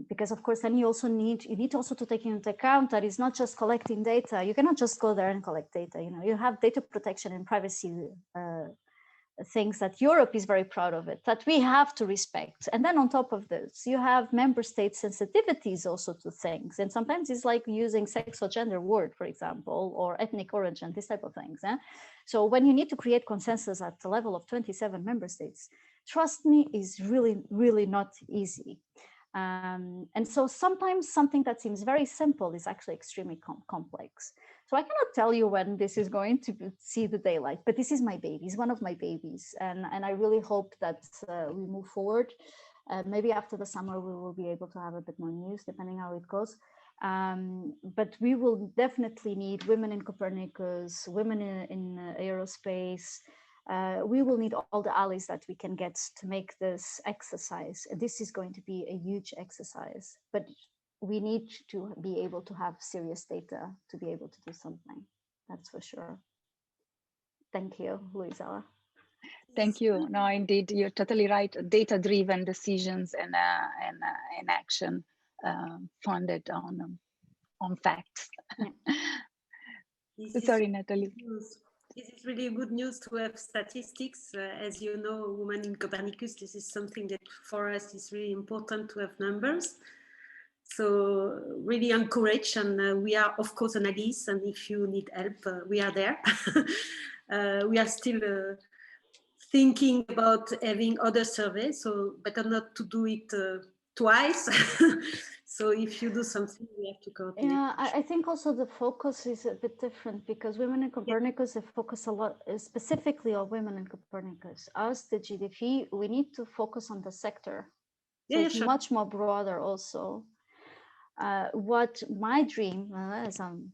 Because of course, then you need also to take into account that it's not just collecting data. You cannot just go there and collect data. You have data protection and privacy things that Europe is very proud of, that we have to respect. And then on top of this, you have member state sensitivities also to things. And sometimes it's like using sex or gender word, for example, or ethnic origin, this type of things. So when you need to create consensus at the level of 27 member states, trust me, is really, really not easy. And so sometimes something that seems very simple is actually extremely complex. So I cannot tell you when this is going to see the daylight, but this is my baby, it's one of my babies. And I really hope that we move forward. Maybe after the summer, we will be able to have a bit more news, depending how it goes. But we will definitely need women in Copernicus, women in aerospace. We will need all the allies that we can get to make this exercise. This is going to be a huge exercise, but we need to be able to have serious data to be able to do something. That's for sure. Thank you, Luisa. Thank you. No, indeed, you're totally right. Data-driven decisions and action funded on facts. Yeah. Sorry, Natalie. This is really good news to have statistics. As you know, Women in Copernicus, this is something that for us is really important to have numbers. So really encourage, and we are of course analysts, and if you need help, we are there. We are still thinking about having other surveys, so better not to do it twice. So if you do something, we have to coordinate. Yeah, I think also the focus is a bit different, because Women in Copernicus, they focus a lot specifically on women in Copernicus. Us, the GDP, we need to focus on the sector. So it's sure. Much more broader also. What my dream, as I'm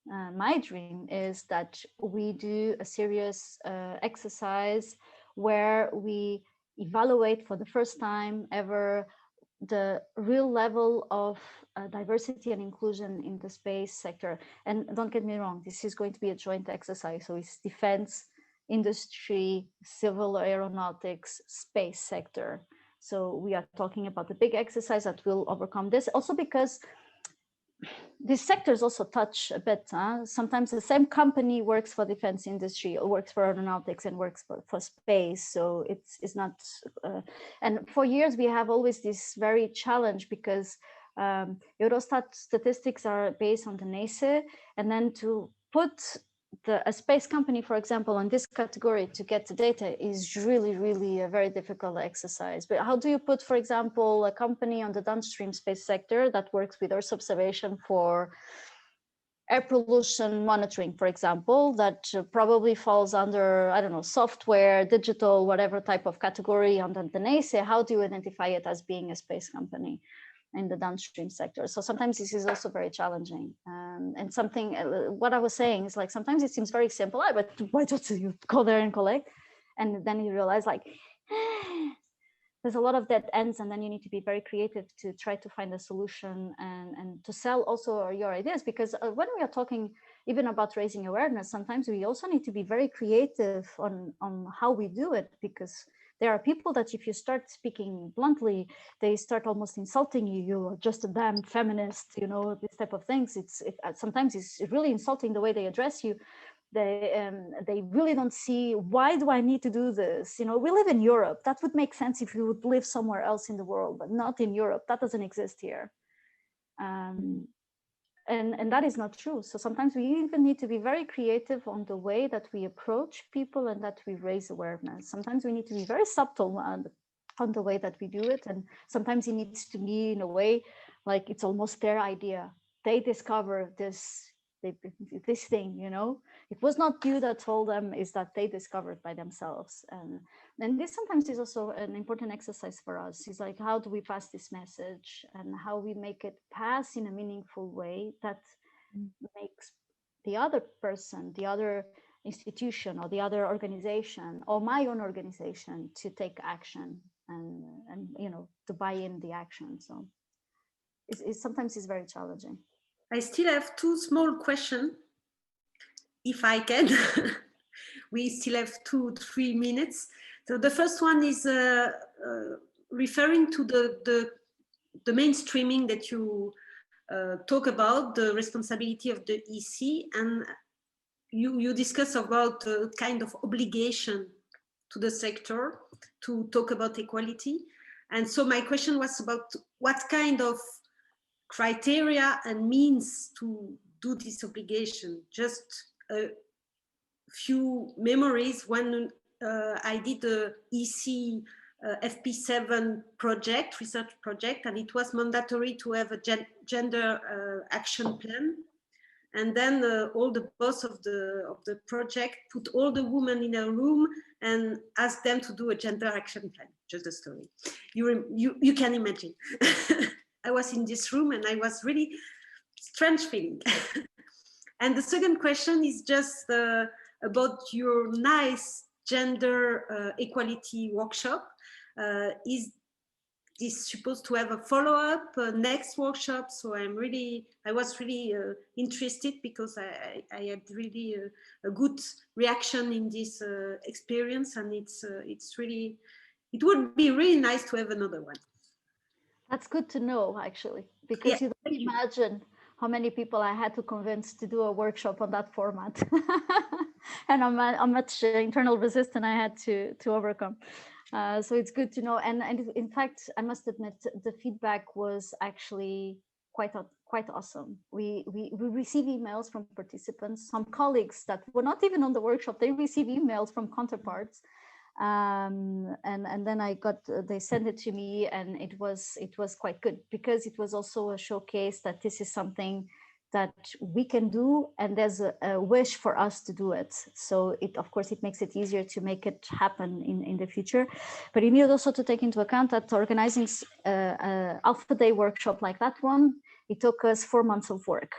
my dream is that we do a serious exercise where we evaluate for the first time ever the real level of diversity and inclusion in the space sector. And don't get me wrong, this is going to be a joint exercise. So it's defense, industry, civil aeronautics, space sector. So we are talking about the big exercise that will overcome this. Also because these sectors also touch a bit. Sometimes the same company works for defense industry or works for aeronautics and works for space. So it's not, and for years we have always this very challenge because Eurostat statistics are based on the NACE, and then to put a space company, for example, on this category to get the data is really a very difficult exercise. But how do you put, for example, a company on the downstream space sector that works with Earth observation for air pollution monitoring, for example, that probably falls under, I don't know, software, digital, whatever type of category under the NACE? How do you identify it as being a space company in the downstream sector? So sometimes this is also very challenging. And something, what I was saying is like, sometimes it seems very simple, but why don't you go there and collect? And then you realize like, there's a lot of dead ends, and then you need to be very creative to try to find a solution and to sell also your ideas. Because when we are talking even about raising awareness, sometimes we also need to be very creative on how we do it, because there are people that if you start speaking bluntly, they start almost insulting you. You're just a damn feminist, you know, this type of things. Sometimes it's really insulting the way they address you. They really don't see, why do I need to do this? You know, we live in Europe. That would make sense if you would live somewhere else in the world, but not in Europe. That doesn't exist here. And that is not true. So sometimes we even need to be very creative on the way that we approach people and that we raise awareness. Sometimes we need to be very subtle on the way that we do it. And sometimes it needs to be in a way like it's almost their idea. They discover this thing, you know. It was not you that told them, is that they discovered by themselves. And this sometimes is also an important exercise for us. It's like, how do we pass this message and how we make it pass in a meaningful way that makes the other person, the other institution or the other organization or my own organization to take action and you know, to buy in the action. So sometimes it's very challenging. I still have two small questions, if I can. We still have 2-3 minutes. So the first one is referring to the mainstreaming that you talk about, the responsibility of the EC, and you discuss about a kind of obligation to the sector to talk about equality. And so my question was about what kind of criteria and means to do this obligation. Just a few memories when I did the EC FP7 project, research project, and it was mandatory to have a gender action plan. And then all the boss of the project put all the women in a room and asked them to do a gender action plan. Just a story. You can imagine. I was in this room and I was really strange feeling. And the second question is just about your nice gender equality workshop. Is this supposed to have a follow-up next workshop? So I was really interested because I had really a good reaction in this experience, and it would be really nice to have another one. That's good to know, actually, because you don't imagine how many people I had to convince to do a workshop on that format, and how much internal resistance I had to overcome. So it's good to know. And in fact, I must admit, the feedback was actually quite awesome. We receive emails from participants, some colleagues that were not even on the workshop. They receive emails from counterparts. And then they sent it to me, and it was quite good, because it was also a showcase that this is something that we can do, and there's a wish for us to do it. So of course it makes it easier to make it happen in the future. But you need also to take into account that organizing Alpha Day workshop like that one, it took us 4 months of work.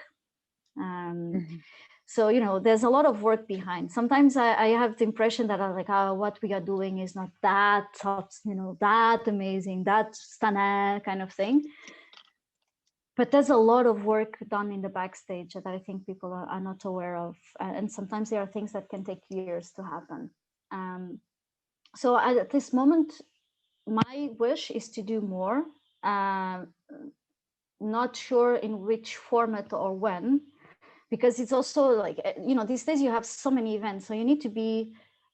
So, you know, there's a lot of work behind. Sometimes I have the impression that I'm like, oh, what we are doing is not that, you know, that amazing, that stunning kind of thing. But there's a lot of work done in the backstage that I think people are not aware of. And sometimes there are things that can take years to happen. So at this moment, my wish is to do more. Not sure in which format or when, because it's also like, you know, these days you have so many events, so you need to be,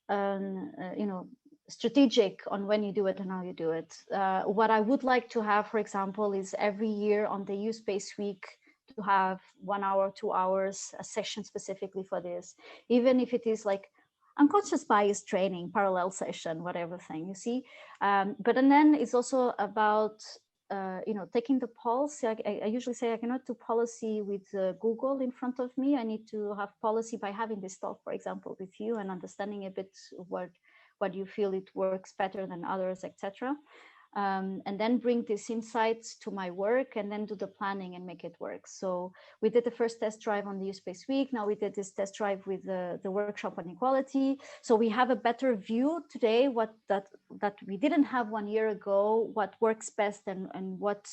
you know, strategic on when you do it and how you do it. What I would like to have, for example, is every year on the Space Week to have 1 hour, 2 hours, a session specifically for this, even if it is like unconscious bias training, parallel session, whatever thing, you see. But and then it's also about you know, taking the pulse. I usually say I cannot do policy with Google in front of me. I need to have policy by having this talk, for example, with you and understanding a bit what you feel it works better than others, etc. And then bring these insights to my work and then do the planning and make it work. So we did the first test drive on the Space Week. Now we did this test drive with the workshop on equality. So we have a better view today that we didn't have 1 year ago, what works best and what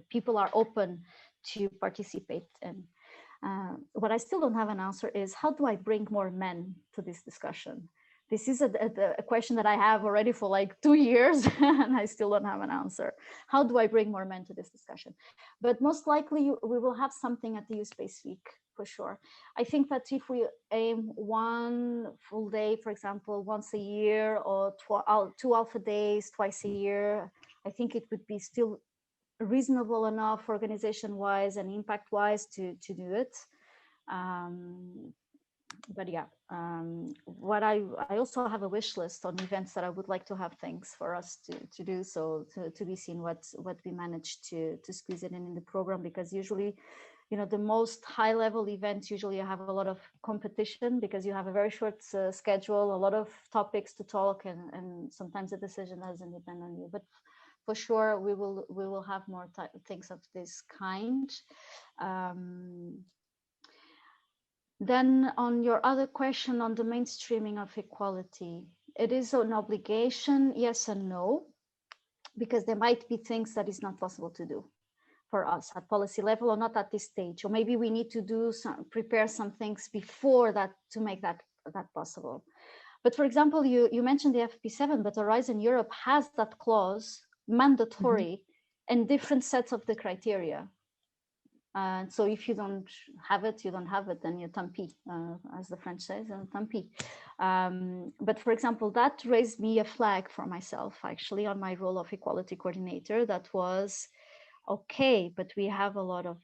people are open to participate in. What I still don't have an answer is, how do I bring more men to this discussion? This is a question that I have already for like 2 years and I still don't have an answer. How do I bring more men to this discussion? But most likely we will have something at the Space Week for sure. I think that if we aim 1 full day, for example, once a year, or 2 alpha days twice a year, I think it would be still reasonable enough organization-wise and impact-wise to do it. But yeah, what I also have a wish list on events that I would like to have things for us to do, so to be seen what we managed to squeeze it in the program, because usually, you know, the most high level events usually have a lot of competition because you have a very short schedule, a lot of topics to talk, and sometimes the decision doesn't depend on you. But for sure, we will have more things of this kind. Then on your other question on the mainstreaming of equality, it is an obligation, yes and no, because there might be things that is not possible to do for us at policy level, or not at this stage, or maybe we need to prepare some things before that to make that possible. But for example, you mentioned the FP7, but Horizon Europe has that clause mandatory in different sets of the criteria. So if you don't have it, you don't have it, then you're tant pis, as the French says, tant pis. But for example, that raised me a flag for myself, actually, on my role of equality coordinator. That was, okay, but we have a lot of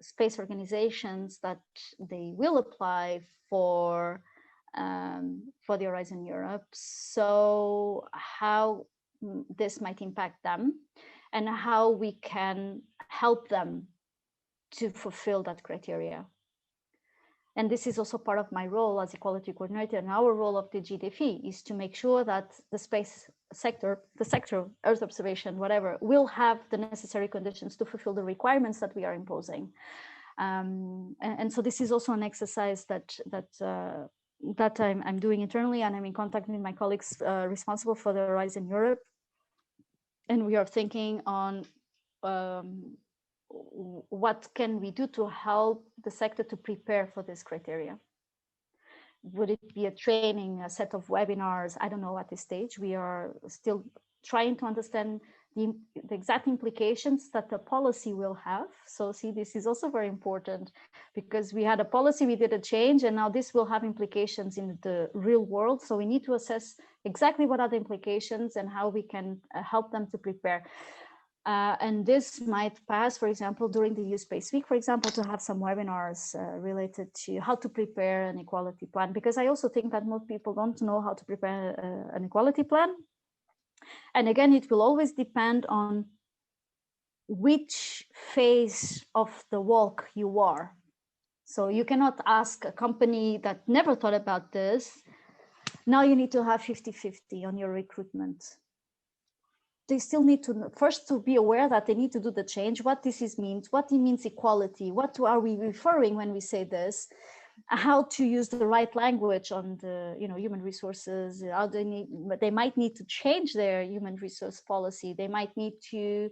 space organizations that they will apply for the Horizon Europe. So how this might impact them and how we can help them to fulfill that criteria. And this is also part of my role as equality coordinator, and our role of the GDFI is to make sure that the space sector, the sector, Earth observation, whatever, will have the necessary conditions to fulfill the requirements that we are imposing. And so this is also an exercise that I'm doing internally, and I'm in contact with my colleagues responsible for the Horizon Europe. And we are thinking on what can we do to help the sector to prepare for this criteria? Would it be a training, a set of webinars? I don't know at this stage. We are still trying to understand the exact implications that the policy will have. So see, this is also very important, because we had a policy, we did a change, and now this will have implications in the real world. So we need to assess exactly what are the implications and how we can help them to prepare. And this might pass, for example, during the Space Week, for example, to have some webinars related to how to prepare an equality plan, because I also think that most people don't know how to prepare an equality plan. And again, it will always depend on which phase of the walk you are. So you cannot ask a company that never thought about this, now you need to have 50-50 on your recruitment. they still need to first to be aware that they need to do the change, what this means, what it means equality, what are we referring when we say this, how to use the right language on the human resources, how they might need to change their human resource policy, they might need to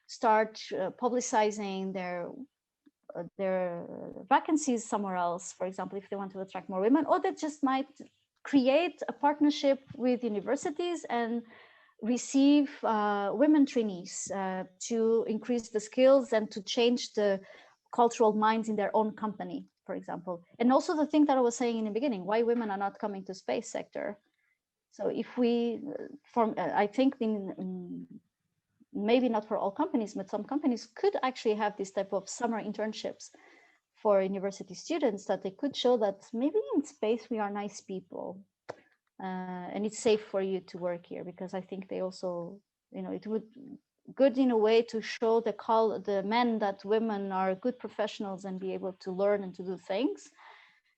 start publicizing their vacancies somewhere else, for example, if they want to attract more women, or they just might create a partnership with universities and receive women trainees to increase the skills and to change the cultural minds in their own company, for example. And also the thing that I was saying in the beginning, why women are not coming to space sector. So if we, I think maybe not for all companies, but some companies could actually have this type of summer internships for university students, that they could show that maybe in space we are nice people. And it's safe for you to work here, because I think they also, it would good in a way to show the men that women are good professionals and be able to learn and to do things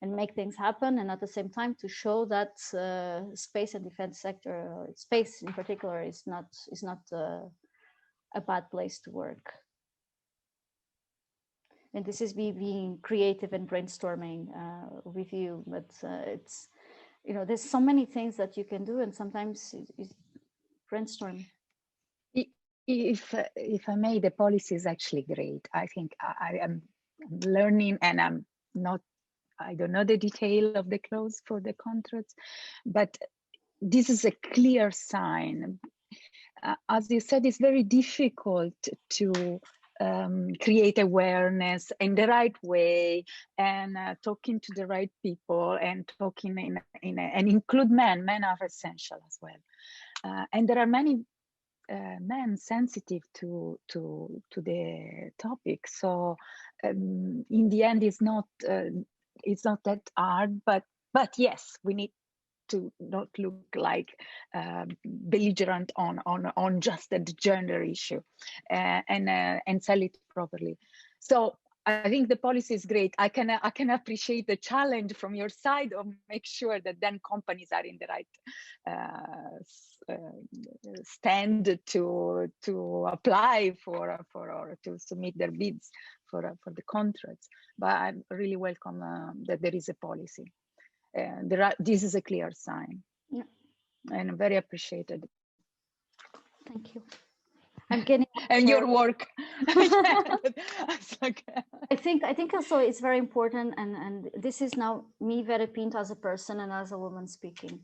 and make things happen, and at the same time to show that space and defense sector, space in particular, is not a bad place to work. And this is me being creative and brainstorming with you, but it's, there's so many things that you can do, and sometimes it's brainstorm. If I may, the policy is actually great. I think I am learning, and I don't know the detail of the clause for the contracts, but this is a clear sign. As you said, it's very difficult to create awareness in the right way, and talking to the right people, and talking and include men. Men are essential as well, and there are many men sensitive to the topic. So in the end, it's not that hard. But yes, we need to not look like belligerent on just the gender issue, and sell it properly. So I think the policy is great. I can appreciate the challenge from your side of make sure that then companies are in the right stand to apply for or to submit their bids for the contracts. But I really welcome that there is a policy. This is a clear sign. Yeah. And I'm very appreciated. Thank you. I'm getting and your work. I think also it's very important, and this is now me very pinned as a person and as a woman speaking.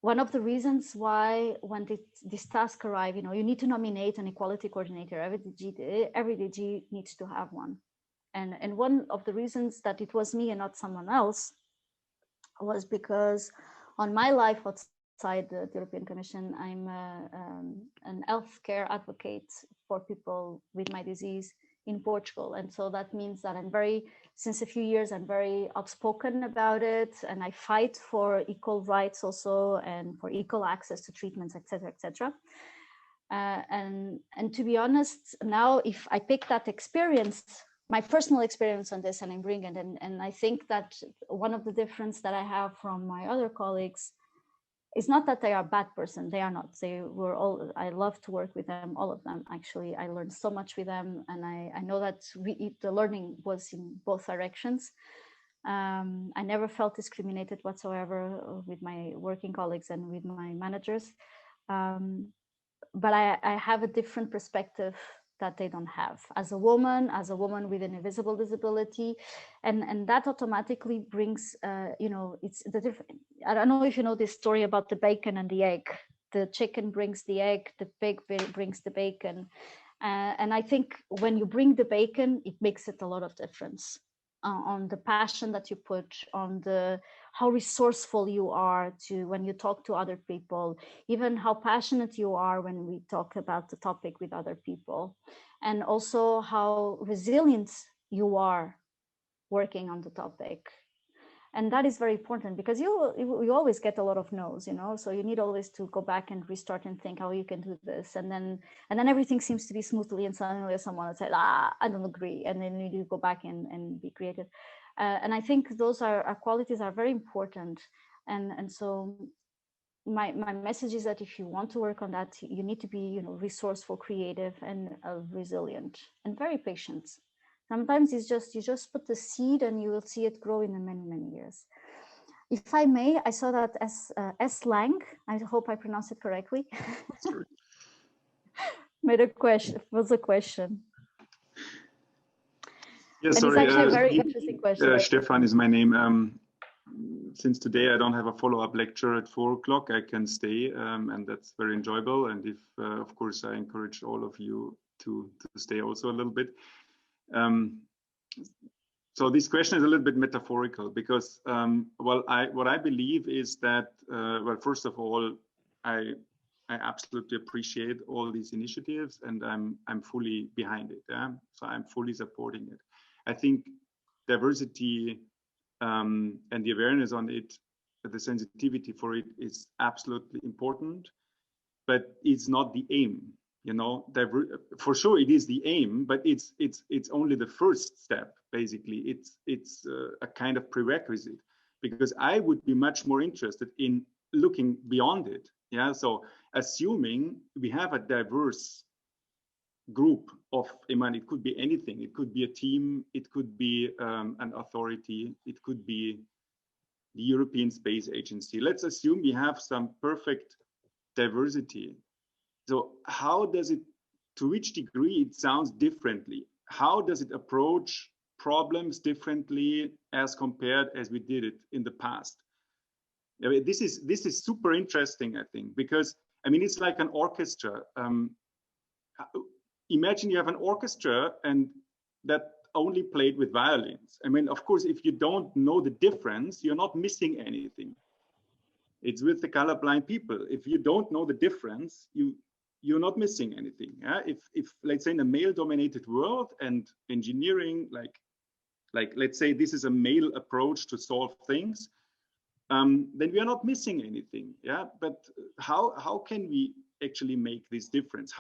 One of the reasons why when this task arrive, you need to nominate an equality coordinator. Every DG needs to have one. And one of the reasons that it was me and not someone else was because on my life outside the European Commission, I'm an healthcare advocate for people with my disease in Portugal. And so that means that since a few years, I'm very outspoken about it, and I fight for equal rights also, and for equal access to treatments, etc., etc. And to be honest, now if I pick that experience, my personal experience on this, and I bring it, and I think that one of the difference that I have from my other colleagues is not that they are a bad person. They are not. They were all, I love to work with them, all of them. Actually, I learned so much with them, and I know that the learning was in both directions. I never felt discriminated whatsoever with my working colleagues and with my managers. But I have a different perspective that they don't have as a woman with an invisible disability, and that automatically brings it's the different. I don't know if you know this story about the bacon and the egg. The chicken brings the egg, the pig brings the bacon, and I think when you bring the bacon, it makes it a lot of difference on the passion that you put, on how resourceful you are when you talk to other people, even how passionate you are when we talk about the topic with other people, and also how resilient you are working on the topic. And that is very important, because you always get a lot of no's, so you need always to go back and restart and think how you can do this, and then everything seems to be smoothly, and suddenly someone will say, I don't agree, and then you need to go back and be creative. And I think those qualities are very important, and so my message is that if you want to work on that, you need to be, resourceful, creative, and resilient, and very patient. Sometimes it's just, you just put the seed and you will see it grow in many, many years. If I may, I saw that S. Lang, I hope I pronounced it correctly, made a question, was a question. Yeah, and sorry, it's actually a very interesting question. Stefan is my name. Since today I don't have a follow-up lecture at 4 o'clock, I can stay, and that's very enjoyable. And if, of course, I encourage all of you to stay also a little bit. So this question is a little bit metaphorical because, what I believe is that, well, first of all, I absolutely appreciate all these initiatives, and I'm fully behind it. Yeah? So I'm fully supporting it. I think diversity and the awareness on it, the sensitivity for it is absolutely important, but it's not the aim. For sure it is the aim, but it's only the first step. Basically, it's a kind of prerequisite, because I would be much more interested in looking beyond it. Yeah. So assuming we have a diverse group of, it could be anything. It could be a team. It could be an authority. It could be the European Space Agency. Let's assume we have some perfect diversity. So how does it, to which degree it sounds differently? How does it approach problems differently as compared as we did it in the past? I mean, this is super interesting, I think, because it's like an orchestra. Imagine you have an orchestra and that only played with violins. Of course, if you don't know the difference, you're not missing anything. It's with the colorblind people. If you don't know the difference, you're not missing anything. Yeah? If let's say in a male-dominated world and engineering, like let's say this is a male approach to solve things, then we are not missing anything. Yeah, but how can we actually make this difference?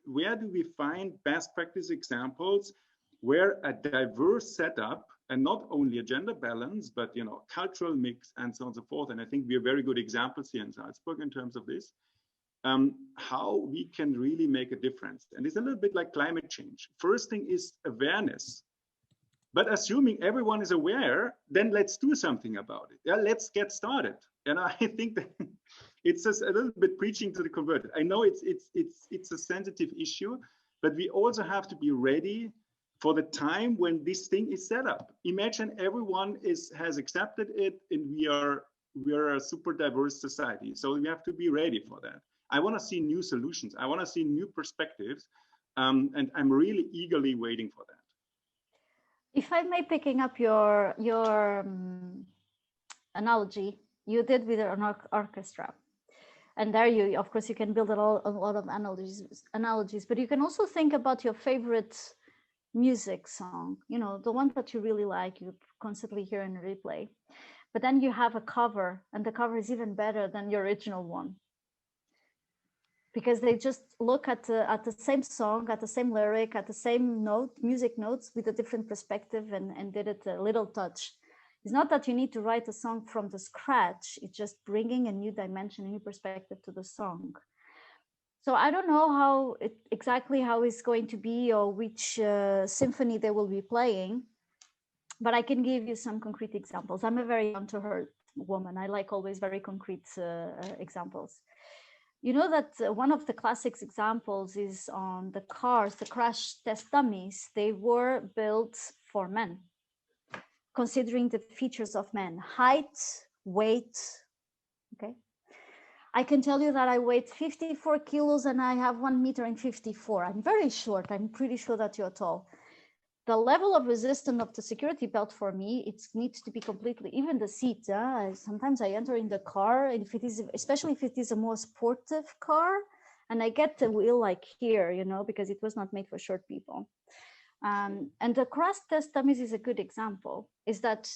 Where do we find best practice examples where a diverse setup, and not only a gender balance, but cultural mix and so on and so forth? And I think we are very good examples here in Salzburg in terms of this. How we can really make a difference. And it's a little bit like climate change. First thing is awareness. But assuming everyone is aware, then let's do something about it. Yeah, let's get started. And I think that it's just a little bit preaching to the converted. I know it's a sensitive issue, but we also have to be ready for the time when this thing is set up. Imagine everyone has accepted it, and we are a super diverse society. So we have to be ready for that. I want to see new solutions. I want to see new perspectives, and I'm really eagerly waiting for that. If I may, picking up your analogy you did with an orchestra, and there you, of course, you can build a lot of analogies, but you can also think about your favorite music song, the one that you really like, you constantly hear in replay, but then you have a cover, and the cover is even better than the original one, because they just look at the same song, at the same lyric, at the same music notes with a different perspective, and did it a little touch. It's not that you need to write a song from the scratch. It's just bringing a new dimension, a new perspective to the song. So I don't know exactly how it's going to be, or which symphony they will be playing, but I can give you some concrete examples. I'm a very down-to-earth woman. I like always very concrete examples. You know that one of the classic examples is on the cars, the crash test dummies. They were built for men, considering the features of men: height, weight. Okay. I can tell you that I weigh 54 kilos and I have 1.54 meters. I'm very short. I'm pretty sure that you're tall. The level of resistance of the security belt for me, it needs to be completely, even the seat. Sometimes I enter in the car, and especially if it is a more sportive car, and I get the wheel like here, because it was not made for short people. And the crash test dummies is a good example, is that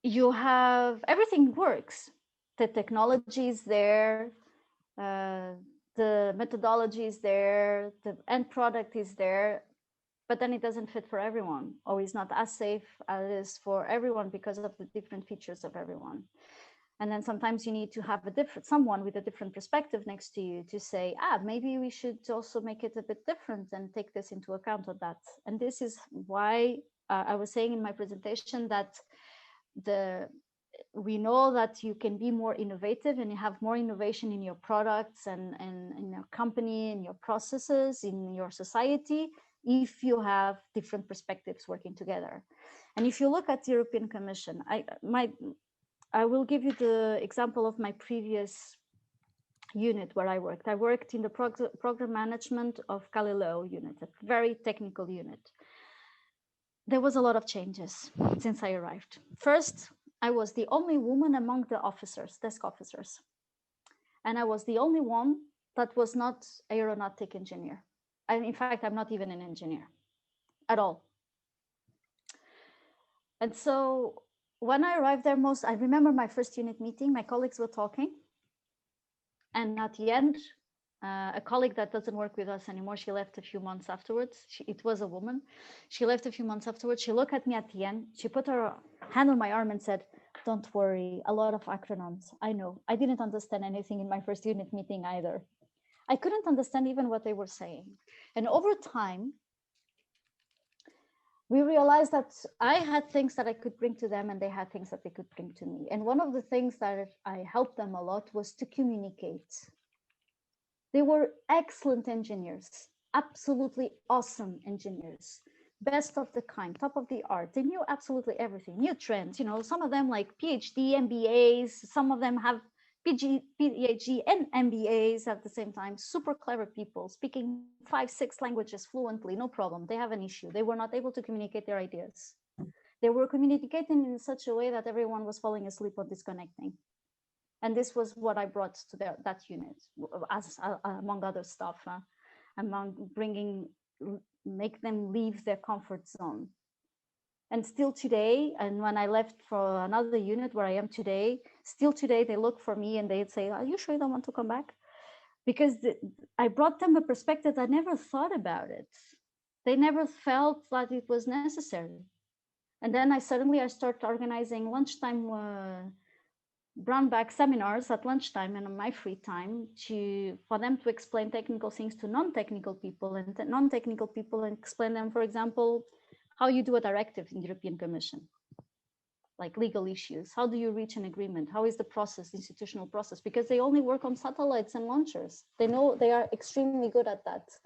you have, everything works. The technology is there, the methodology is there, the end product is there, but then it doesn't fit for everyone, or it's not as safe as it is for everyone because of the different features of everyone. And then sometimes you need to have someone with a different perspective next to you to say, maybe we should also make it a bit different and take this into account of that. And this is why I was saying in my presentation that we know that you can be more innovative and you have more innovation in your products and in your company, in your processes, in your society, if you have different perspectives working together. And if you look at the European Commission, I will give you the example of my previous unit where I worked. I worked in the program management of Galileo unit, a very technical unit. There was a lot of changes since I arrived. First, I was the only woman among the officers, desk officers. And I was the only one that was not aeronautic engineer. In fact, I'm not even an engineer at all. And so when I arrived there, I remember my first unit meeting, my colleagues were talking. And at the end, a colleague that doesn't work with us anymore, she left a few months afterwards. It was a woman. She left a few months afterwards. She looked at me at the end. She put her hand on my arm and said, "Don't worry, a lot of acronyms. I know. I didn't understand anything in my first unit meeting either. I couldn't understand even what they were saying." And over time, we realized that I had things that I could bring to them and they had things that they could bring to me. And one of the things that I helped them a lot was to communicate. They were excellent engineers, absolutely awesome engineers, best of the kind, top of the art. They knew absolutely everything, new trends, some of them like PhD, MBAs, some of them have PhD and MBAs at the same time, super clever people speaking 5-6 languages fluently, no problem. They have an issue. They were not able to communicate their ideas. They were communicating in such a way that everyone was falling asleep or disconnecting. And this was what I brought to that unit, as among other stuff, among make them leave their comfort zone. And still today, and when I left for another unit where I am today, still today they look for me and they'd say, "Are you sure you don't want to come back?" Because I brought them a perspective that never thought about it. They never felt that it was necessary. And then I start organizing lunchtime brown bag seminars at lunchtime and on my free time for them to explain technical things to non-technical people, and non-technical people and explain them, for example, how you do a directive in the European Commission, like legal issues. How do you reach an agreement? How is the process, institutional process? Because they only work on satellites and launchers. They know they are extremely good at that,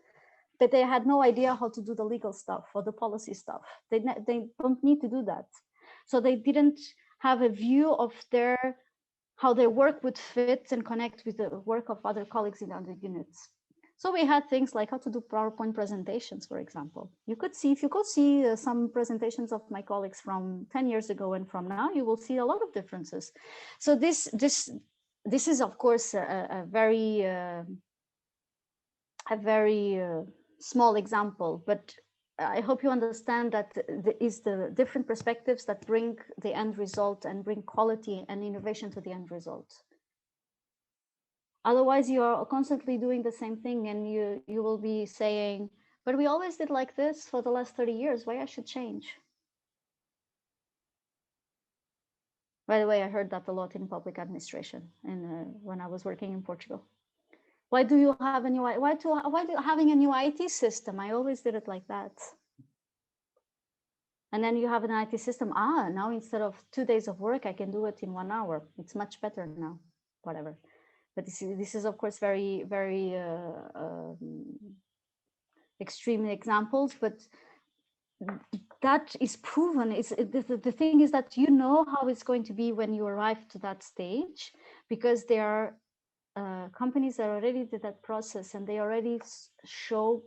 but they had no idea how to do the legal stuff or the policy stuff. They don't need to do that. So they didn't have a view of how their work would fit and connect with the work of other colleagues in other units. So we had things like how to do PowerPoint presentations, for example. If you could see some presentations of my colleagues from 10 years ago and from now, you will see a lot of differences. So this is, of course, a very small example, but I hope you understand that it's the different perspectives that bring the end result and bring quality and innovation to the end result. Otherwise, you are constantly doing the same thing and you will be saying, "But we always did like this for the last 30 years. Why I should change?" By the way, I heard that a lot in public administration and when I was working in Portugal. Why do you have a new? Why having a new IT system? I always did it like that. And then you have an IT system. Now instead of 2 days of work, I can do it in 1 hour. It's much better now. Whatever. But this is of course very, very extreme examples. But that is proven. The thing is that you know how it's going to be when you arrive to that stage, because there are companies that already did that process and they already show,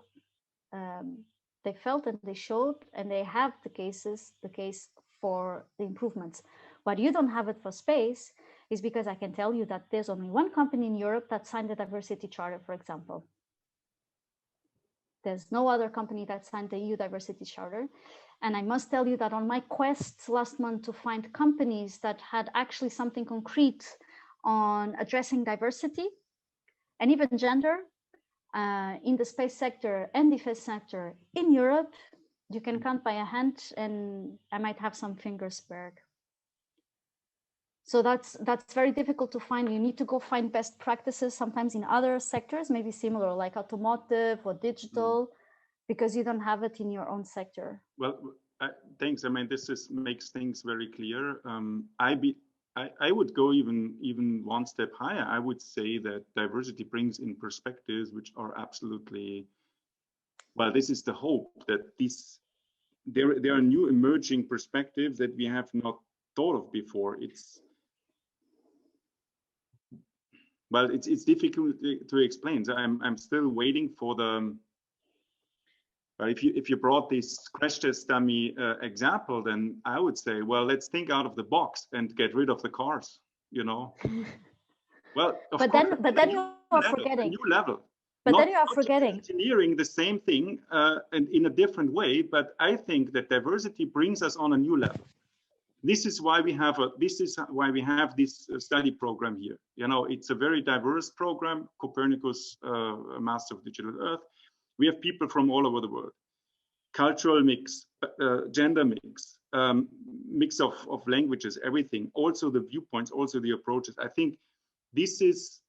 they felt and they showed, and they have the case for the improvements. Why you don't have it for space is because I can tell you that there's only one company in Europe that signed the diversity charter, for example. There's no other company that signed the EU diversity charter. And I must tell you that on my quest last month to find companies that had actually something concrete on addressing diversity and even gender in the space sector and defense sector in Europe, you can count by a hand, and I might have some fingers spared. So that's very difficult to find. You need to go find best practices sometimes in other sectors, maybe similar, like automotive or digital, because you don't have it in your own sector. Well, thanks. I mean, this makes things very clear. I would go even one step higher. I would say that diversity brings in perspectives which are absolutely, well, this is the hope that there are new emerging perspectives that we have not thought of before. It's difficult to explain. So I'm still waiting for the. If you brought this crash test dummy example, then I would say, well, let's think out of the box and get rid of the cars. You know. Well, but then you are forgetting a new level. But then you are forgetting engineering the same thing and in a different way. But I think that diversity brings us on a new level. This is why we have this study program here. You know, it's a very diverse program. Copernicus, Master of Digital Earth. We have people from all over the world. Cultural mix, gender mix, mix of languages, everything. Also the viewpoints, also the approaches. I think this is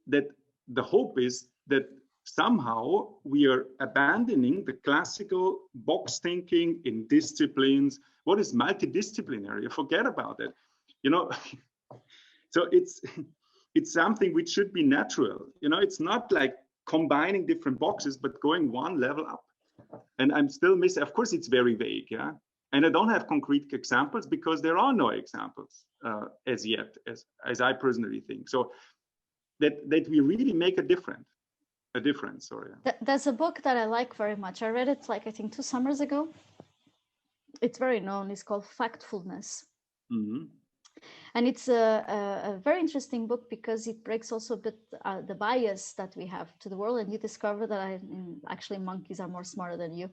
that the hope is that somehow we are abandoning the classical box thinking in disciplines. What is multidisciplinary? Forget about it. You know, so it's something which should be natural. You know, it's not like combining different boxes, but going one level up. And I'm still missing. Of course, it's very vague, yeah. And I don't have concrete examples because there are no examples as yet, as I personally think. So that we really make a difference. Sorry. There's a book that I like very much. I read it like I think 2 summers ago. It's very known. It's called Factfulness. Mm-hmm. And it's a very interesting book because it breaks also a bit the bias that we have to the world. And you discover that actually monkeys are more smarter than you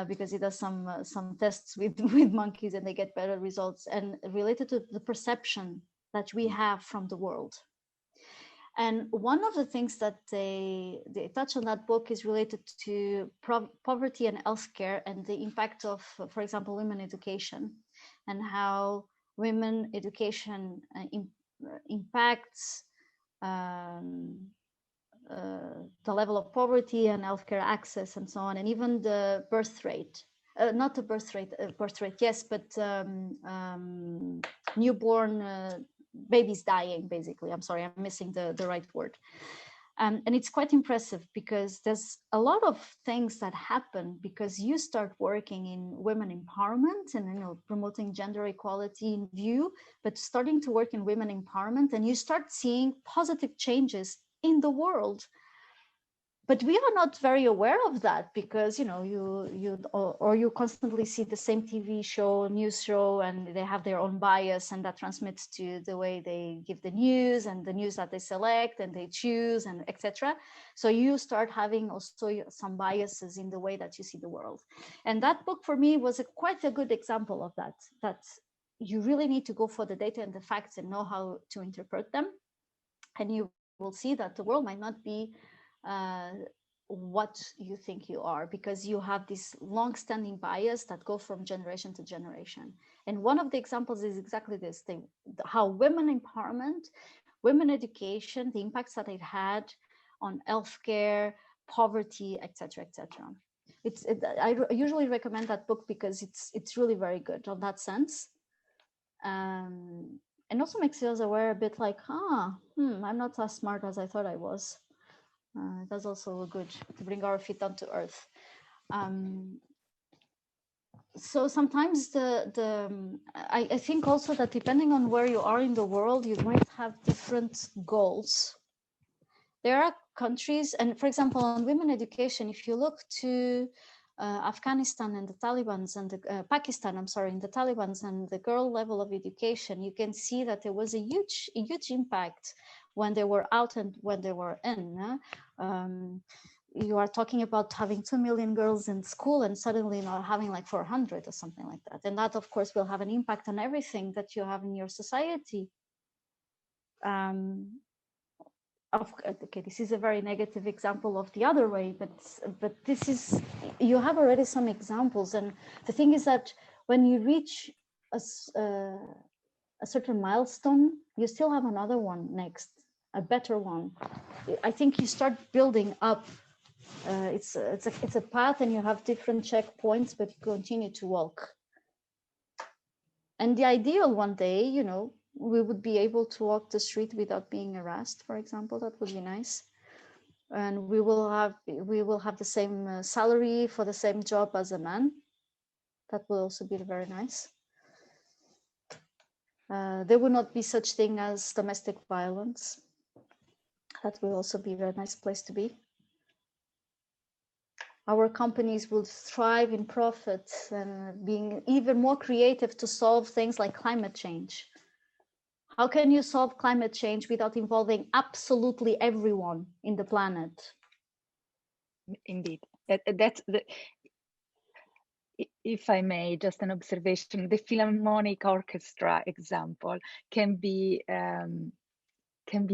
because he does some tests with monkeys and they get better results, and related to the perception that we have from the world. And one of the things that they touch on that book is related to poverty and healthcare and the impact of, for example, women education, and how women education impacts the level of poverty and healthcare access and so on, and even the birth rate. Not the birth rate, yes, but newborn babies dying, basically. I'm sorry, I'm missing the right word. And it's quite impressive because there's a lot of things that happen because you start working in women empowerment and promoting gender equality in view, but starting to work in women empowerment, and you start seeing positive changes in the world. But we are not very aware of that because you constantly see the same TV show, news show, and they have their own bias, and that transmits to the way they give the news and the news that they select and they choose, and etc. So you start having also some biases in the way that you see the world. And that book for me was quite a good example of that. That you really need to go for the data and the facts and know how to interpret them, and you will see that the world might not be what you think you are, because you have this long-standing bias that go from generation to generation. And one of the examples is exactly this thing: how women empowerment, women education, the impacts that it had on healthcare, poverty, etc., etc. I usually recommend that book because it's really very good on that sense. And also makes us aware a bit like, I'm not as smart as I thought I was. That's also good to bring our feet down to earth. So sometimes I think also that depending on where you are in the world, you might have different goals. There are countries, and for example, on women education, if you look to Afghanistan and the Taliban's and Pakistan, and the Taliban's and the girl level of education, you can see that there was a huge impact when they were out and when they were in. You are talking about having 2 million girls in school and suddenly not having like 400 or something like that. And that, of course, will have an impact on everything that you have in your society. Okay, this is a very negative example of the other way, but this is, you have already some examples. And the thing is that when you reach a certain milestone, you still have another one next, a better one. I think you start building up. It's a path, and you have different checkpoints, but you continue to walk. And the ideal one day, you know, we would be able to walk the street without being harassed, for example. That would be nice. And we will have the same salary for the same job as a man. That will also be very nice. There will not be such thing as domestic violence. That will also be a very nice place to be. Our companies will thrive in profit and being even more creative to solve things like climate change. How can you solve climate change without involving absolutely everyone in the planet? Indeed, that's the. If I may, just an observation: the Philharmonic Orchestra example can be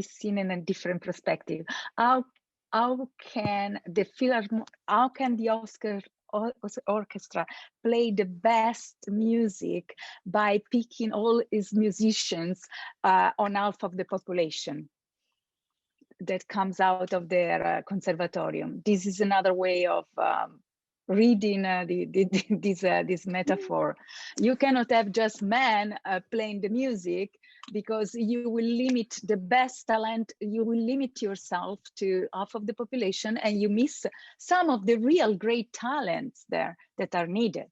seen in a different perspective. How can the orchestra play the best music by picking all its musicians on half of the population that comes out of their conservatorium? This is another way of reading this metaphor. You cannot have just men playing the music, because you will limit the best talent. You will limit yourself to half of the population, and you miss some of the real great talents there that are needed,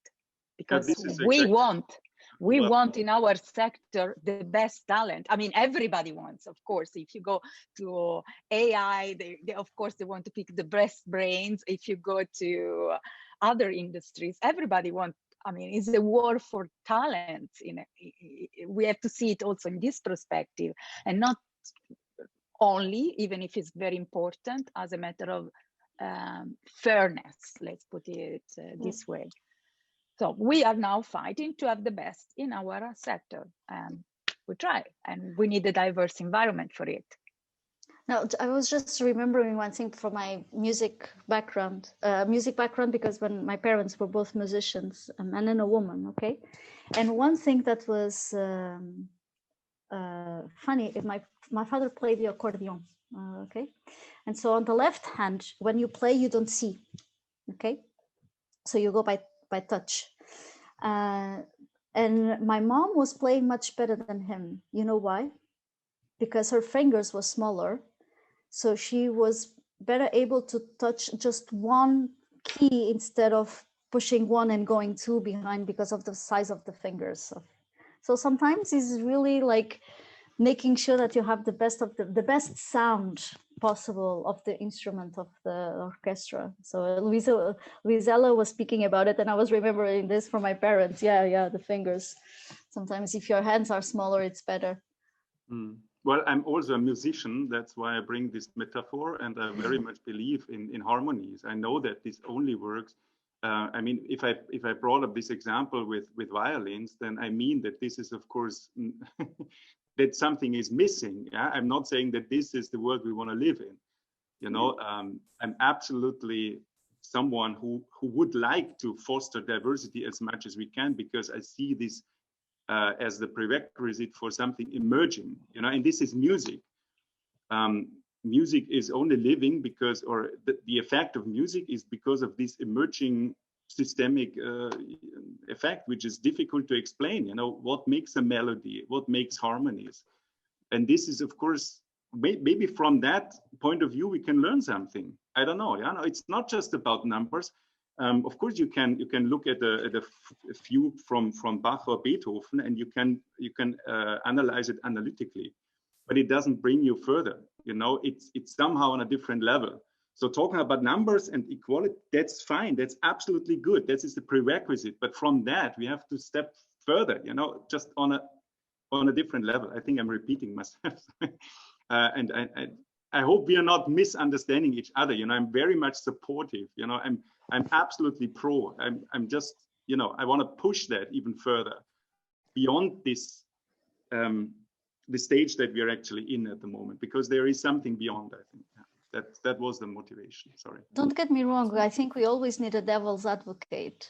because we want in our sector the best talent. I mean, everybody wants, of course. If you go to AI, they of course they want to pick the best brains. If you go to other industries, everybody wants. I mean, it's a war for talent. We have to see it also in this perspective, and not only, even if it's very important, as a matter of fairness. Let's put it this way. So we are now fighting to have the best in our sector. We try, and we need a diverse environment for it. Now, I was just remembering one thing from my music background, because when my parents were both musicians, a man and a woman, okay? And one thing that was funny is my father played the accordion, okay? And so on the left hand, when you play, you don't see, okay? So you go by touch. And my mom was playing much better than him. You know why? Because her fingers were smaller. So she was better able to touch just one key instead of pushing one and going two behind because of the size of the fingers. So sometimes it's really like making sure that you have the best sound possible of the instrument of the orchestra. So Luisella was speaking about it, and I was remembering this from my parents. Yeah, the fingers. Sometimes if your hands are smaller, it's better. Well, I'm also a musician. That's why I bring this metaphor, and I very much believe in harmonies. I know that this only works. I mean, if I brought up this example with violins, then I mean that this is, of course, that something is missing. Yeah, I'm not saying that this is the world we want to live in. You know, I'm absolutely someone who would like to foster diversity as much as we can, because I see this as the prerequisite for something emerging, you know, and this is music. Music is only living because, or the effect of music is because of this emerging systemic effect, which is difficult to explain. You know, what makes a melody, what makes harmonies, and this is, of course, maybe from that point of view we can learn something. I don't know. Yeah, no, it's not just about numbers. Of course, you can look at a few from Bach or Beethoven, and you can analyze it analytically, but it doesn't bring you further. You know, it's somehow on a different level. So talking about numbers and equality, that's fine. That's absolutely good. That is the prerequisite. But from that, we have to step further. You know, just on a different level. I think I'm repeating myself, and I hope we are not misunderstanding each other. You know, I'm very much supportive. You know, I'm absolutely pro. I'm just, you know, I want to push that even further beyond this, the stage that we are actually in at the moment, because there is something beyond, I think. Yeah, that was the motivation. Sorry. Don't get me wrong. I think we always need a devil's advocate,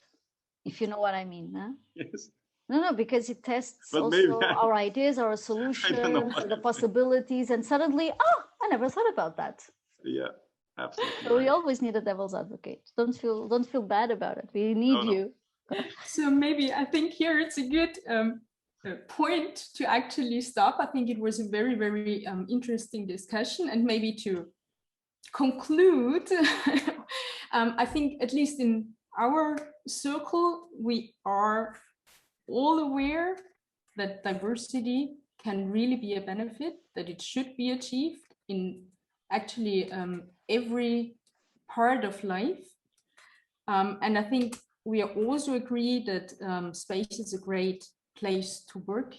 if you know what I mean. Huh? Yes. No, because it tests But also maybe our ideas, our solutions, the possibilities, and suddenly, oh, I never thought about that. Yeah, absolutely. So we Right. always need a devil's advocate. Don't feel bad about it. We need No. you. So maybe I think here it's a good point to actually stop. I think it was a very, very interesting discussion, and maybe to conclude, I think at least in our circle, we are all aware that diversity can really be a benefit, that it should be achieved in actually every part of life. And I think we also agree that space is a great place to work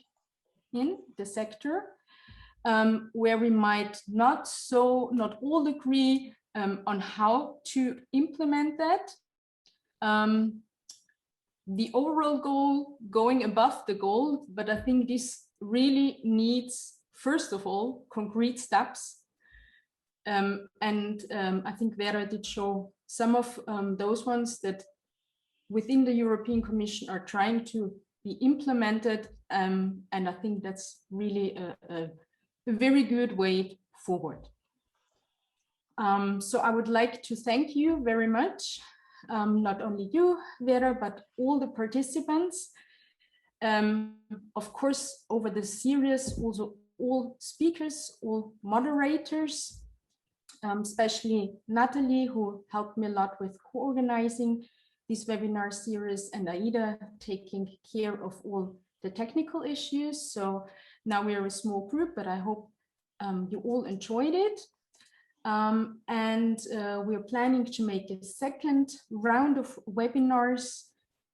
in the sector, where we might not all agree on how to implement that. The overall goal, going above the goal, but I think this really needs, first of all, concrete steps. I think Vera did show some of those ones that within the European Commission are trying to be implemented. And I think that's really a very good way forward. So I would like to thank you very much. Not only you, Vera, but all the participants. Of course, over the series, also all speakers, all moderators, especially Natalie, who helped me a lot with co-organizing this webinar series, and Aida taking care of all the technical issues. So now we are a small group, but I hope you all enjoyed it. We are planning to make a second round of webinars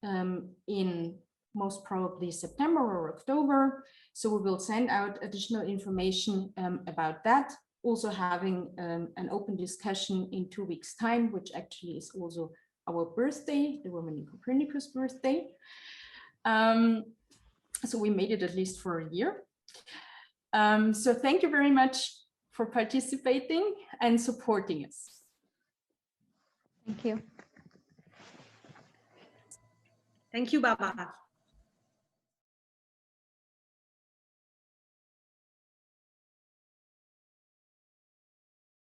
in most probably September or October. So we will send out additional information about that. Also having an open discussion in 2 weeks' time, which actually is also our birthday, the Women in Copernicus birthday. So we made it at least for a year. So thank you very much for participating and supporting us. Thank you. Thank you, Barbara.